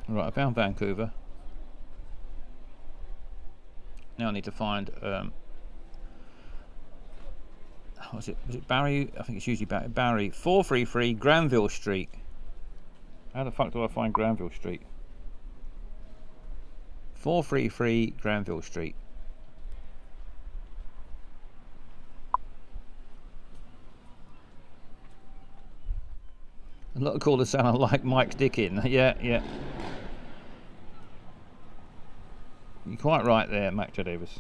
Right, I found Vancouver. Now I need to find was it Barry? I think it's usually Barry. 433 Granville Street. How the fuck do I find Granville Street? 433 Granville Street. A lot of callers sound like Mike Dickin. Yeah. You're quite right there, Mac J. Davis.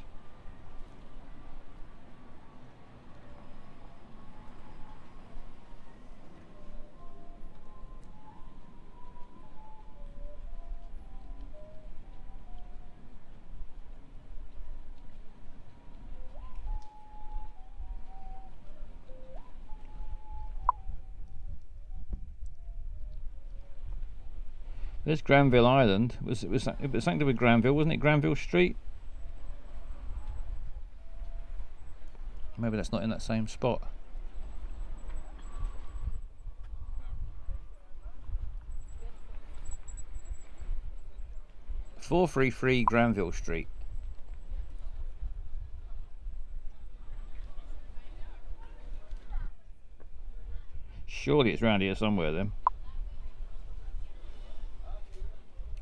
There's Granville Island. It was something to do with Granville, wasn't it? Granville Street. Maybe that's not in that same spot. "433 Granville Street." Surely it's round here somewhere then.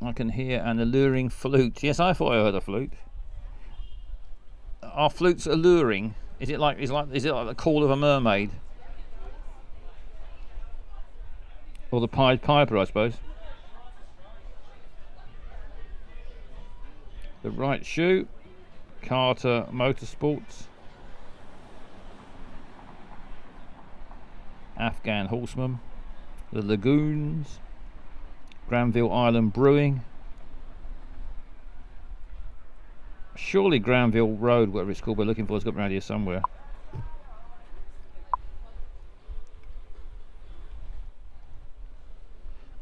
I can hear an alluring flute. Yes, I thought I heard a flute. Are flutes alluring? Is it like the call of a mermaid? Or the Pied Piper, I suppose. The Right Shoe, Carter Motorsports, Afghan Horseman, the Lagoons, Granville Island Brewing. Surely Granville Road, whatever it's called, we're looking for, has got around here somewhere.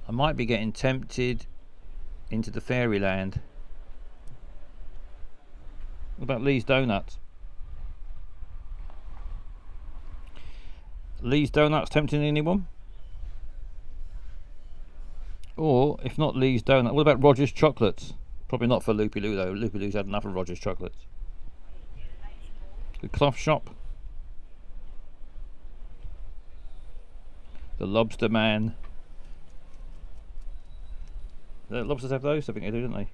I might be getting tempted into the fairyland. What about Lee's Donuts? Lee's Donuts tempting anyone? Or, if not Lee's Donut, what about Roger's Chocolates? Probably not for Loopy Loo though. Loopy Loo's had enough of Roger's Chocolates. The Cloth Shop. The Lobster Man. The lobsters have those? I think they do, don't they?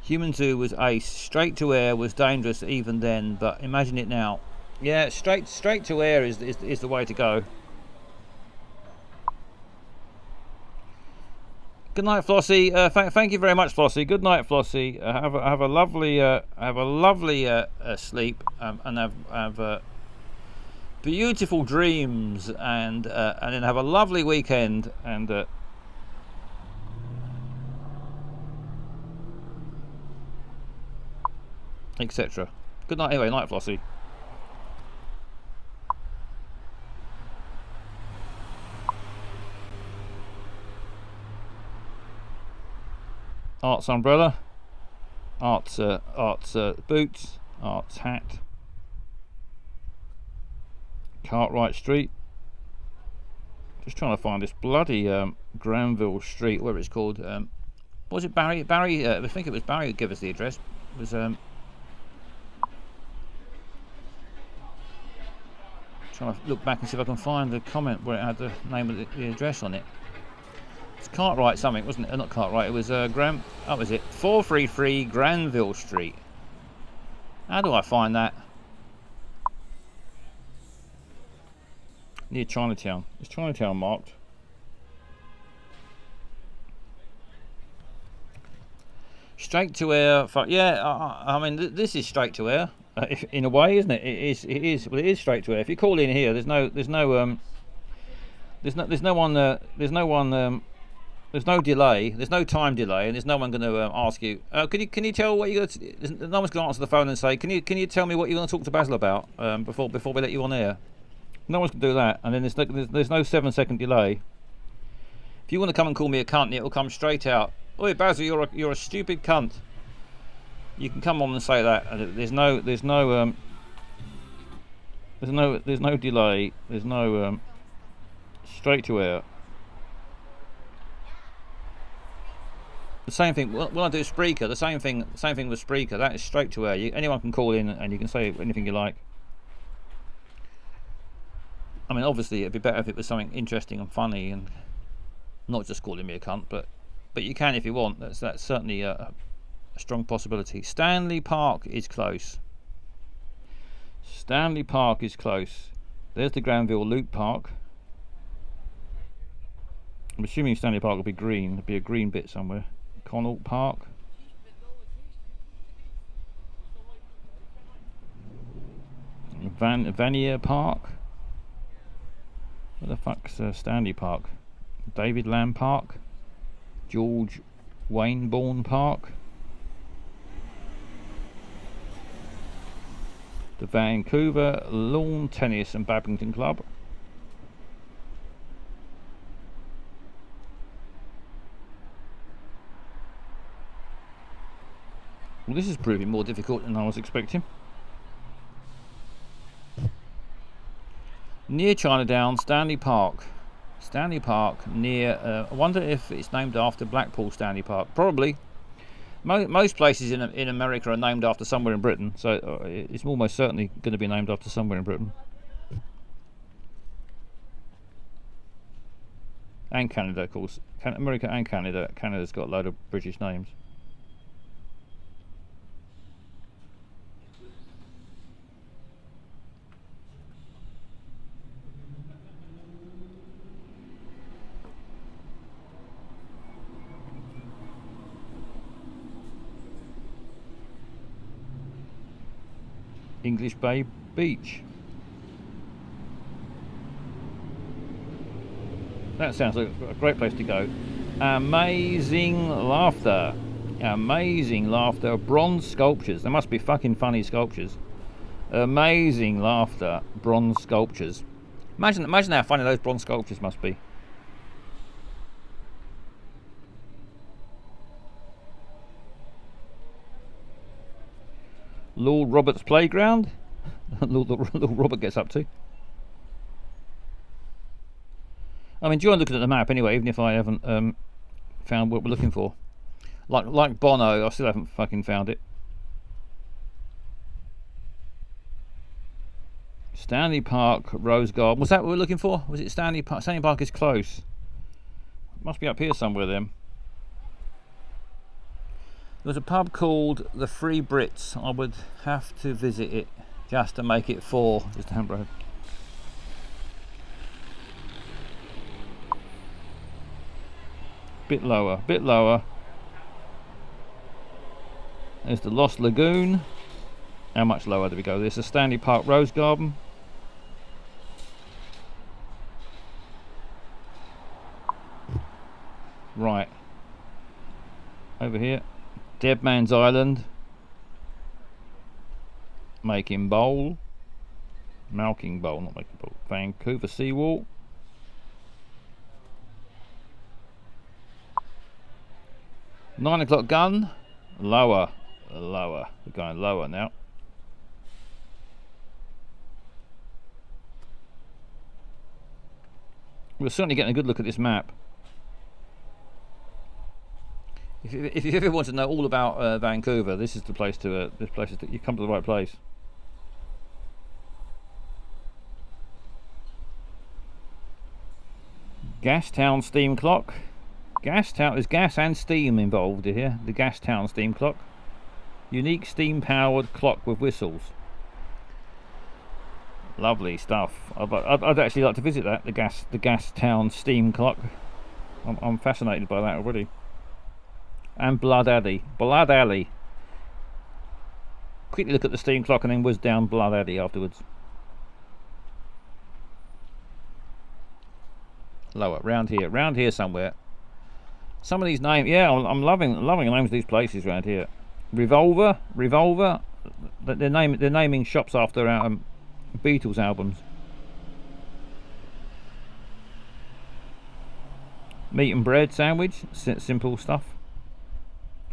Human Zoo was ace. Straight to air was dangerous even then, but imagine it now. Yeah, straight to air is the way to go. Good night, Flossie. Thank you very much, Flossie. Good night, Flossie. Have a lovely sleep, and have beautiful dreams, and then have a lovely weekend, and etc. Good night, anyway. Night, Flossie. Arts umbrella, Arts boots, Arts hat, Cartwright Street. Just trying to find this bloody Granville Street, whatever it's called. What was it, Barry? I think it was Barry who gave us the address. It was trying to look back and see if I can find the comment where it had the name of the address on it. It's Cartwright something, wasn't it? Not Cartwright. It was What was it? 433 Granville Street. How do I find that? Near Chinatown. Is Chinatown marked? Straight to air. Yeah, I mean this is straight to air in a way, isn't it? It is. Well, it is straight to air. If you call in here, there's no delay. There's no time delay, and there's no one going to ask you. Can you tell what you're going to? No one's going to answer the phone and say, can you tell me what you're going to talk to Basil about before we let you on air? No one's going to do that, and then there's no 7-second delay. If you want to come and call me a cunt, it'll come straight out. Oi, Basil, you're a stupid cunt. You can come on and say that, and there's no delay. There's no straight to air. The same thing when I do Spreaker. The same thing with Spreaker. That is straight to air. Anyone can call in and you can say anything you like. I mean, obviously, it'd be better if it was something interesting and funny, and not just calling me a cunt. But you can if you want. That's certainly a strong possibility. Stanley Park is close. Stanley Park is close. There's the Granville Loop Park. I'm assuming Stanley Park will be green. There'll be a green bit somewhere. Connaught Park. Vanier Park. Where the fuck's Stanley Park? David Lamb Park. George Wainborn Park. The Vancouver Lawn Tennis and Badminton Club. Well, this is proving more difficult than I was expecting. Near Chinatown, Stanley Park. Stanley Park near, I wonder if it's named after Blackpool Stanley Park. Probably. Most places in America are named after somewhere in Britain, so it's almost certainly going to be named after somewhere in Britain. And Canada, of course. America and Canada. Canada's got a load of British names. English Bay Beach. That sounds like a great place to go. Amazing laughter. Amazing laughter. Bronze sculptures. They must be fucking funny sculptures. Amazing laughter. Bronze sculptures. Imagine how funny those bronze sculptures must be. Lord Robert's Playground. Lord Robert gets up to. I'm enjoying looking at the map anyway, even if I haven't found what we're looking for. Like Bono, I still haven't fucking found it. Stanley Park, Rose Garden. Was that what we're looking for? Was it Stanley Park? Stanley Park is close. Must be up here somewhere then. There's a pub called the Free Brits. I would have to visit it just to make it 4. Just a hamburger. Bit lower, bit lower. There's the Lost Lagoon. How much lower do we go? There's the Stanley Park Rose Garden. Right. Over here. Dead Man's Island. Making Bowl. Malking Bowl, not Making Bowl. Vancouver Seawall. $9 gun. Lower. Lower. We're going lower now. We're certainly getting a good look at this map. If you ever want to know all about Vancouver, this is the place to. You come to the right place. Gastown Steam Clock. Gastown, there's gas and steam involved here. The Gastown Steam Clock. Unique steam-powered clock with whistles. Lovely stuff. I'd actually like to visit that. The Gastown Steam Clock. I'm fascinated by that already. And Blood Alley. Blood Alley. Quickly look at the steam clock and then whiz down Blood Alley afterwards. Lower, round here somewhere. Some of these names, yeah, I'm loving the names of these places around here. Revolver. They're naming shops after Beatles albums. Meat and bread sandwich, simple stuff.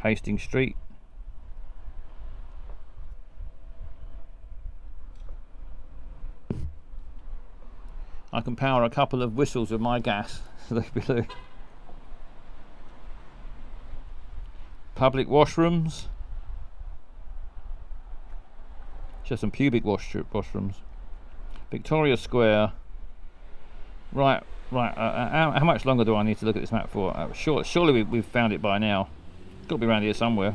Hastings Street. I can power a couple of whistles with my gas. Public washrooms. Just some pubic washrooms. Victoria Square. Right. How much longer do I need to look at this map for? Surely we've found it by now. It's got to be around here somewhere.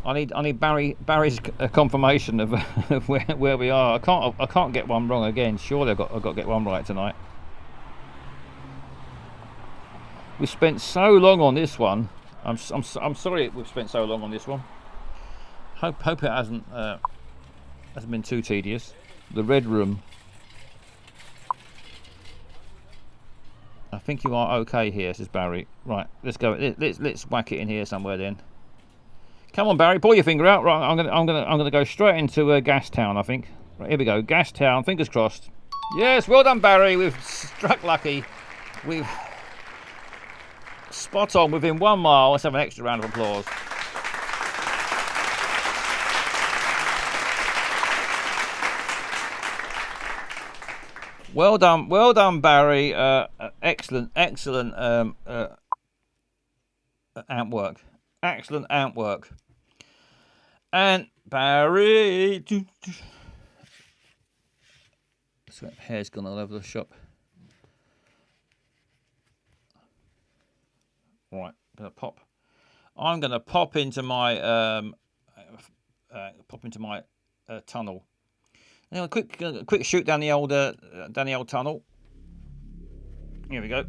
I need Barry's confirmation of where we are. I can't get one wrong again. Surely I've got to get one right tonight. We spent so long on this one. I'm sorry we've spent so long on this one. Hope it hasn't been too tedious. The Red Room. I think you are okay here, says Barry. Right, let's go. Let's whack it in here somewhere then. Come on, Barry, pull your finger out. Right, I'm gonna go straight into Gas Town. I think. Right, here we go. Gas Town. Fingers crossed. Yes, well done, Barry. We've struck lucky. We've spot on within 1 mile. Let's have an extra round of applause. Well done, Barry. Excellent amp work. Excellent amp work. And Barry, so hair's gone all over the shop. Right, I'm gonna pop into my tunnel. Now, a quick shoot down the old tunnel. Here we go.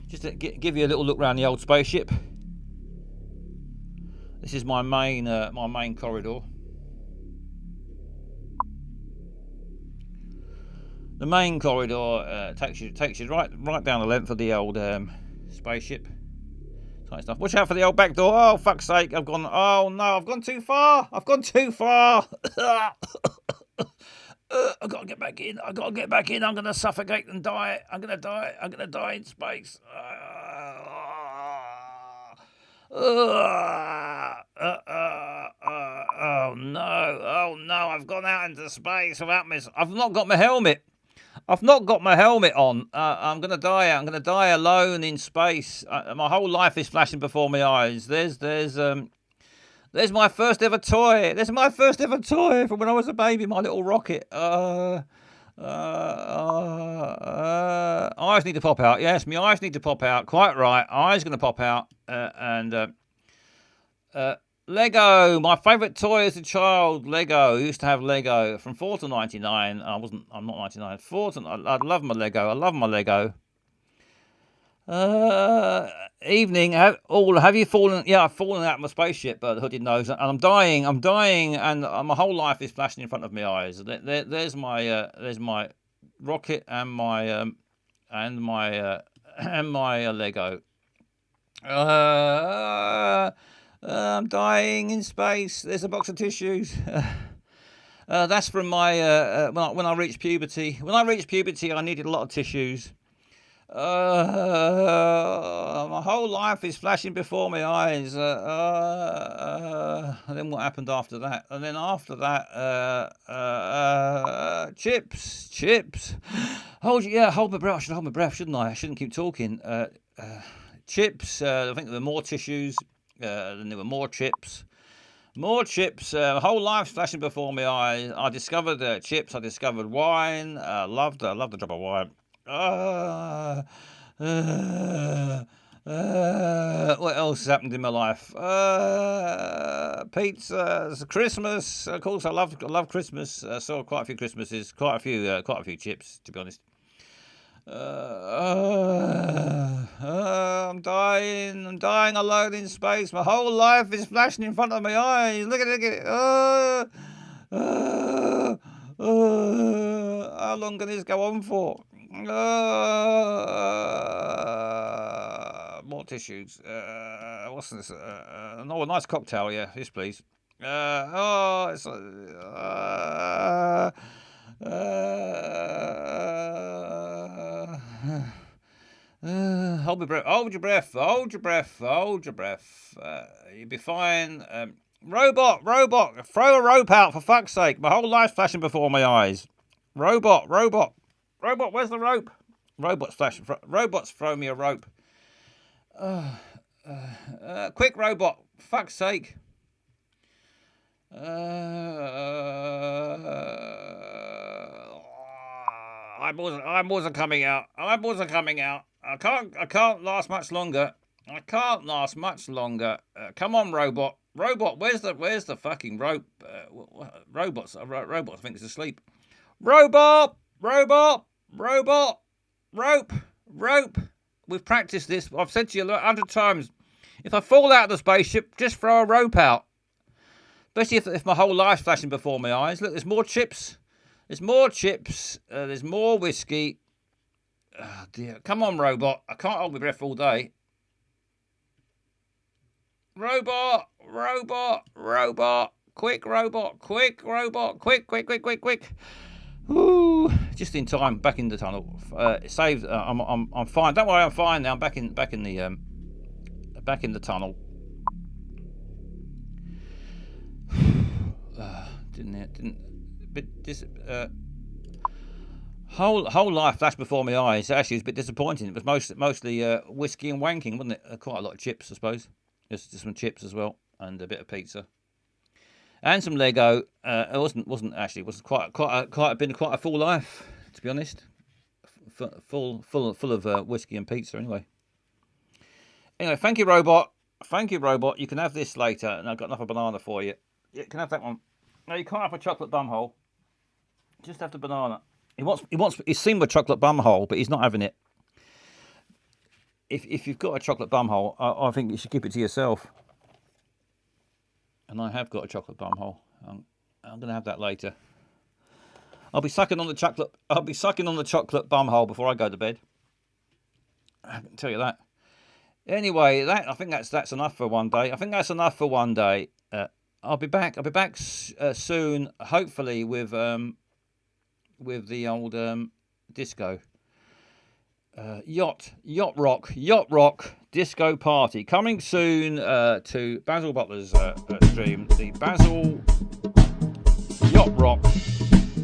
Just to give you a little look around the old spaceship. This is my main corridor. The main corridor takes you right down the length of the old spaceship. Type stuff. Watch out for the old back door. Oh, fuck's sake! Oh no, I've gone too far. I've got to get back in. I'm going to suffocate and die. I'm going to die in space. Oh no! I've gone out into space without I've not got my helmet. I've not got my helmet on. I'm going to die. I'm going to die alone in space. My whole life is flashing before my eyes. There's my first ever toy. There's my first ever toy from when I was a baby. My little rocket. Eyes need to pop out. Yes, my eyes need to pop out. Quite right. Eyes going to pop out. Lego, my favourite toy as a child. Lego. I used to have Lego from 4 to 99. I'm not 99. 4 to. I love my Lego. Evening. Have you fallen? Yeah, I've fallen out of my spaceship, the hooded nose, and I'm dying, and my whole life is flashing in front of my eyes. There's my rocket and my Lego. I'm dying in space. There's a box of tissues. That's from my when I reached puberty. When I reached puberty, I needed a lot of tissues. My whole life is flashing before my eyes. And then what happened after that? And then after that, chips. Hold my breath. I should hold my breath, shouldn't I? I shouldn't keep talking. Chips. I think there were more tissues. Then there were more chips. My whole life's flashing before my eyes. I discovered chips. I discovered wine. Loved a drop of wine. What else has happened in my life? Pizza, Christmas. Of course, I love Christmas. I saw quite a few Christmases, quite a few chips, to be honest. I'm dying alone in space. My whole life is flashing in front of my eyes. Look at it. How long can this go on for? More tissues. What's this? A nice cocktail. Yeah, yes, please. It's. Hold your breath. You'll be fine. Robot, throw a rope out for fuck's sake. My whole life's flashing before my eyes. Robot, where's the rope? Robots throw me a rope. Quick, robot, fuck's sake. Eyeballs are coming out. I can't last much longer. Come on, robot. Where's the fucking rope? Robots I think is asleep. Robot. Rope. We've practiced this. I've said to you 100 times. If I fall out of the spaceship, just throw a rope out. Especially if my whole life's flashing before my eyes. Look, there's more chips. There's more whiskey. Oh dear. Come on, robot. I can't hold my breath all day. Robot. Quick, robot. Quick. Ooh, just in time. Back in the tunnel. Saved. I'm fine. Don't worry, I'm fine now. I'm back in the tunnel. Whole life flashed before my eyes. Actually, it was a bit disappointing. It was mostly whiskey and wanking, wasn't it? Quite a lot of chips, I suppose. Just some chips as well, and a bit of pizza, and some Lego. It wasn't actually. It was quite a full life, to be honest. Full of whiskey and pizza. Anyway, thank you, robot. You can have this later, and I've got another banana for you. You can have that one. No, you can't have a chocolate bumhole. Just have the banana. He's seen my chocolate bumhole, but he's not having it. If you've got a chocolate bumhole, I think you should keep it to yourself. And I have got a chocolate bumhole. I'm going to have that later. I'll be sucking on the chocolate bumhole before I go to bed. I can tell you that. Anyway, I think that's enough for one day. I'll be back soon, hopefully with the old disco. Yacht rock disco party coming soon to Basil Butler's stream. The Basil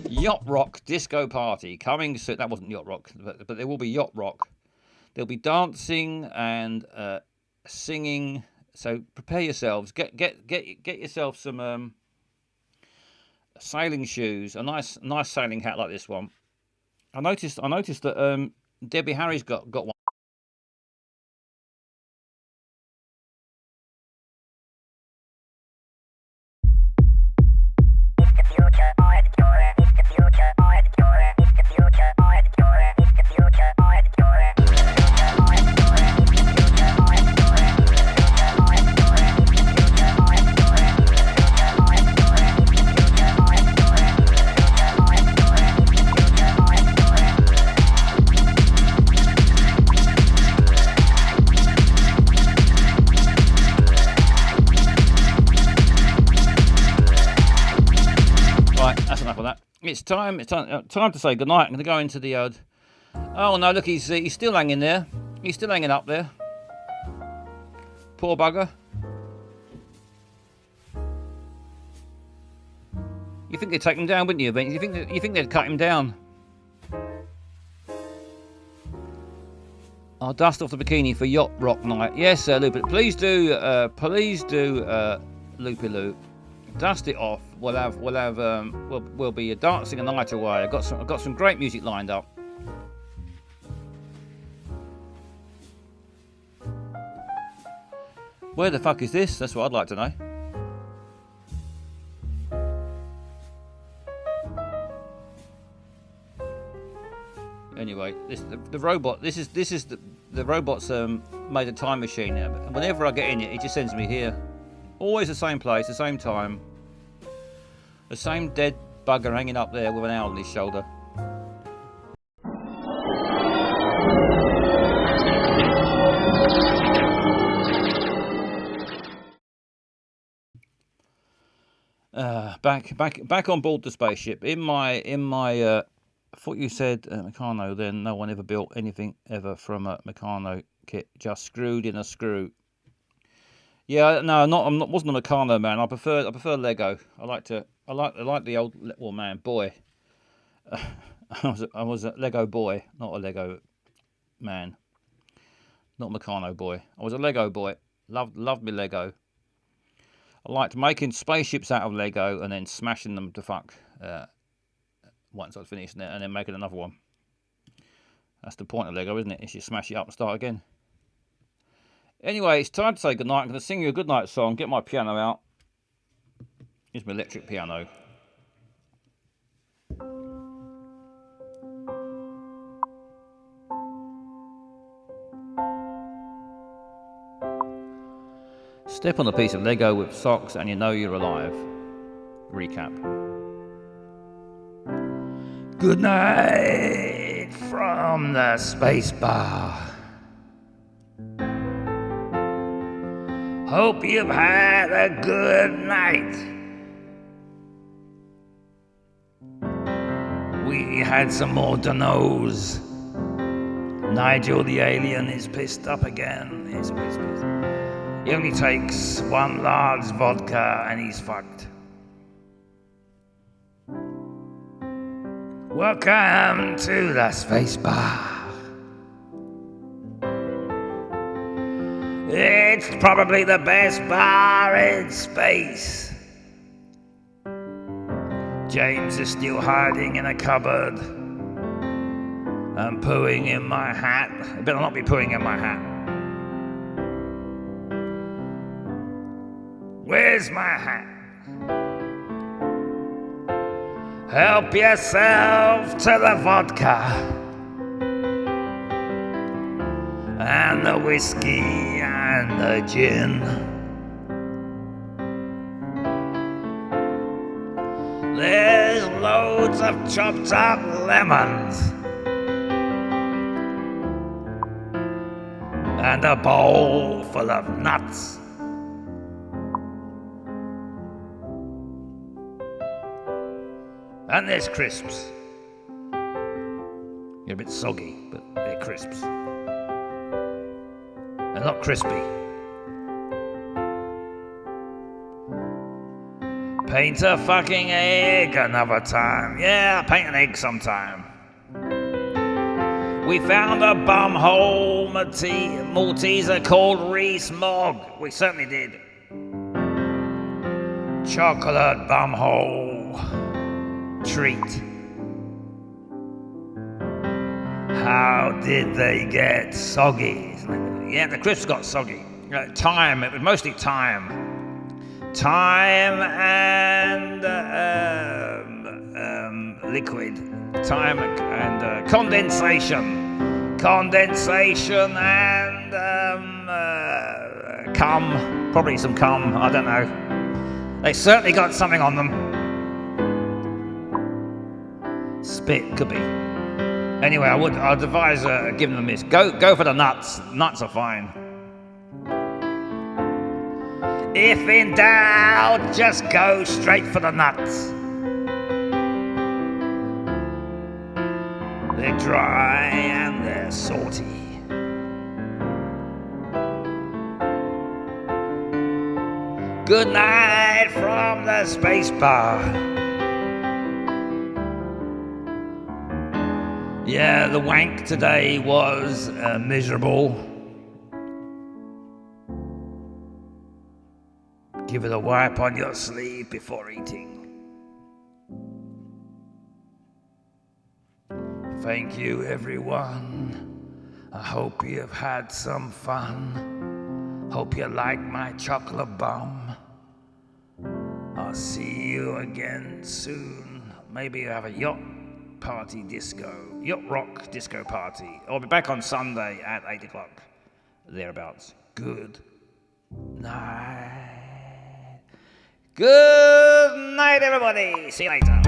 yacht rock disco party coming soon. That wasn't yacht rock, but there will be yacht rock. There'll be dancing and singing. So prepare yourselves. Get yourself some sailing shoes. A nice sailing hat like this one. I noticed that Debbie Harry's got one. It's time to say goodnight. I'm going to go into the yard. Oh no, look, he's still hanging there. He's still hanging up there. Poor bugger. You think they'd take him down, wouldn't you, Vince? You think they'd cut him down? I'll dust off the bikini for yacht rock night. Yes, Loopy. Please do, Loopy Loop. Dust it off. We'll be dancing a night away. I've got some great music lined up. Where the fuck is this? That's what I'd like to know. Anyway, the robot. This is the robot's made a time machine. Whenever I get in it just sends me here. Always the same place, the same time. The same dead bugger hanging up there with an owl on his shoulder. Back on board the spaceship. In my I thought you said Meccano. Then no one ever built anything ever from a Meccano kit. Just screwed in a screw. Yeah, no, wasn't a Meccano man. I prefer Lego. I like the old boy. I was a Lego boy, not a Lego man. Not a Meccano boy. I was a Lego boy. Loved me Lego. I liked making spaceships out of Lego and then smashing them to fuck once I'd finished it, and then making another one. That's the point of Lego, isn't it? Is you smash it up and start again. Anyway, it's time to say goodnight. I'm going to sing you a goodnight song, get my piano out. Here's my electric piano. Step on a piece of Lego with socks and you know you're alive. Recap. Good night from the space bar. Hope you've had a good night. We had some more donos. Nigel the alien is pissed up again. He's always pissed. He only takes one large vodka and he's fucked. Welcome to the Space Bar. It's probably the best bar in space. James is still hiding in a cupboard and pooing in my hat. I better not be pooing in my hat. Where's my hat? Help yourself to the vodka and the whiskey and the gin. There's loads of chopped up lemons and a bowl full of nuts. And there's crisps. They're a bit soggy, but they're crisps. They're not crispy. Paint a fucking egg another time. Yeah, paint an egg sometime. We found a bumhole Malteser called Reese Mogg. We certainly did. Chocolate bumhole treat. How did they get soggy? Yeah, the crisps got soggy. Time, it was mostly time. Time and liquid. Time and condensation. Condensation and cum. Probably some cum, I don't know. They certainly got something on them. Spit, could be. Anyway, I'd advise giving them this. Go for the nuts. Nuts are fine. If in doubt, just go straight for the nuts. They're dry and they're salty. Good night from the Space Bar. Yeah, the wank today was miserable. Give it a wipe on your sleeve before eating. Thank you, everyone. I hope you've had some fun. Hope you like my chocolate bomb. I'll see you again soon. Maybe have a yacht rock disco party. I'll be back on Sunday at 8 o'clock, thereabouts. Good night. Good night, everybody. See you later.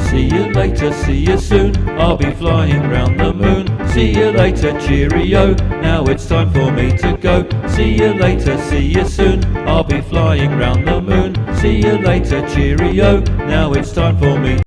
See you later, see you soon, I'll be flying round the moon. See you later, cheerio, now it's time for me to go. See you later, see you soon, I'll be flying round the moon. See you later, cheerio, now it's time for me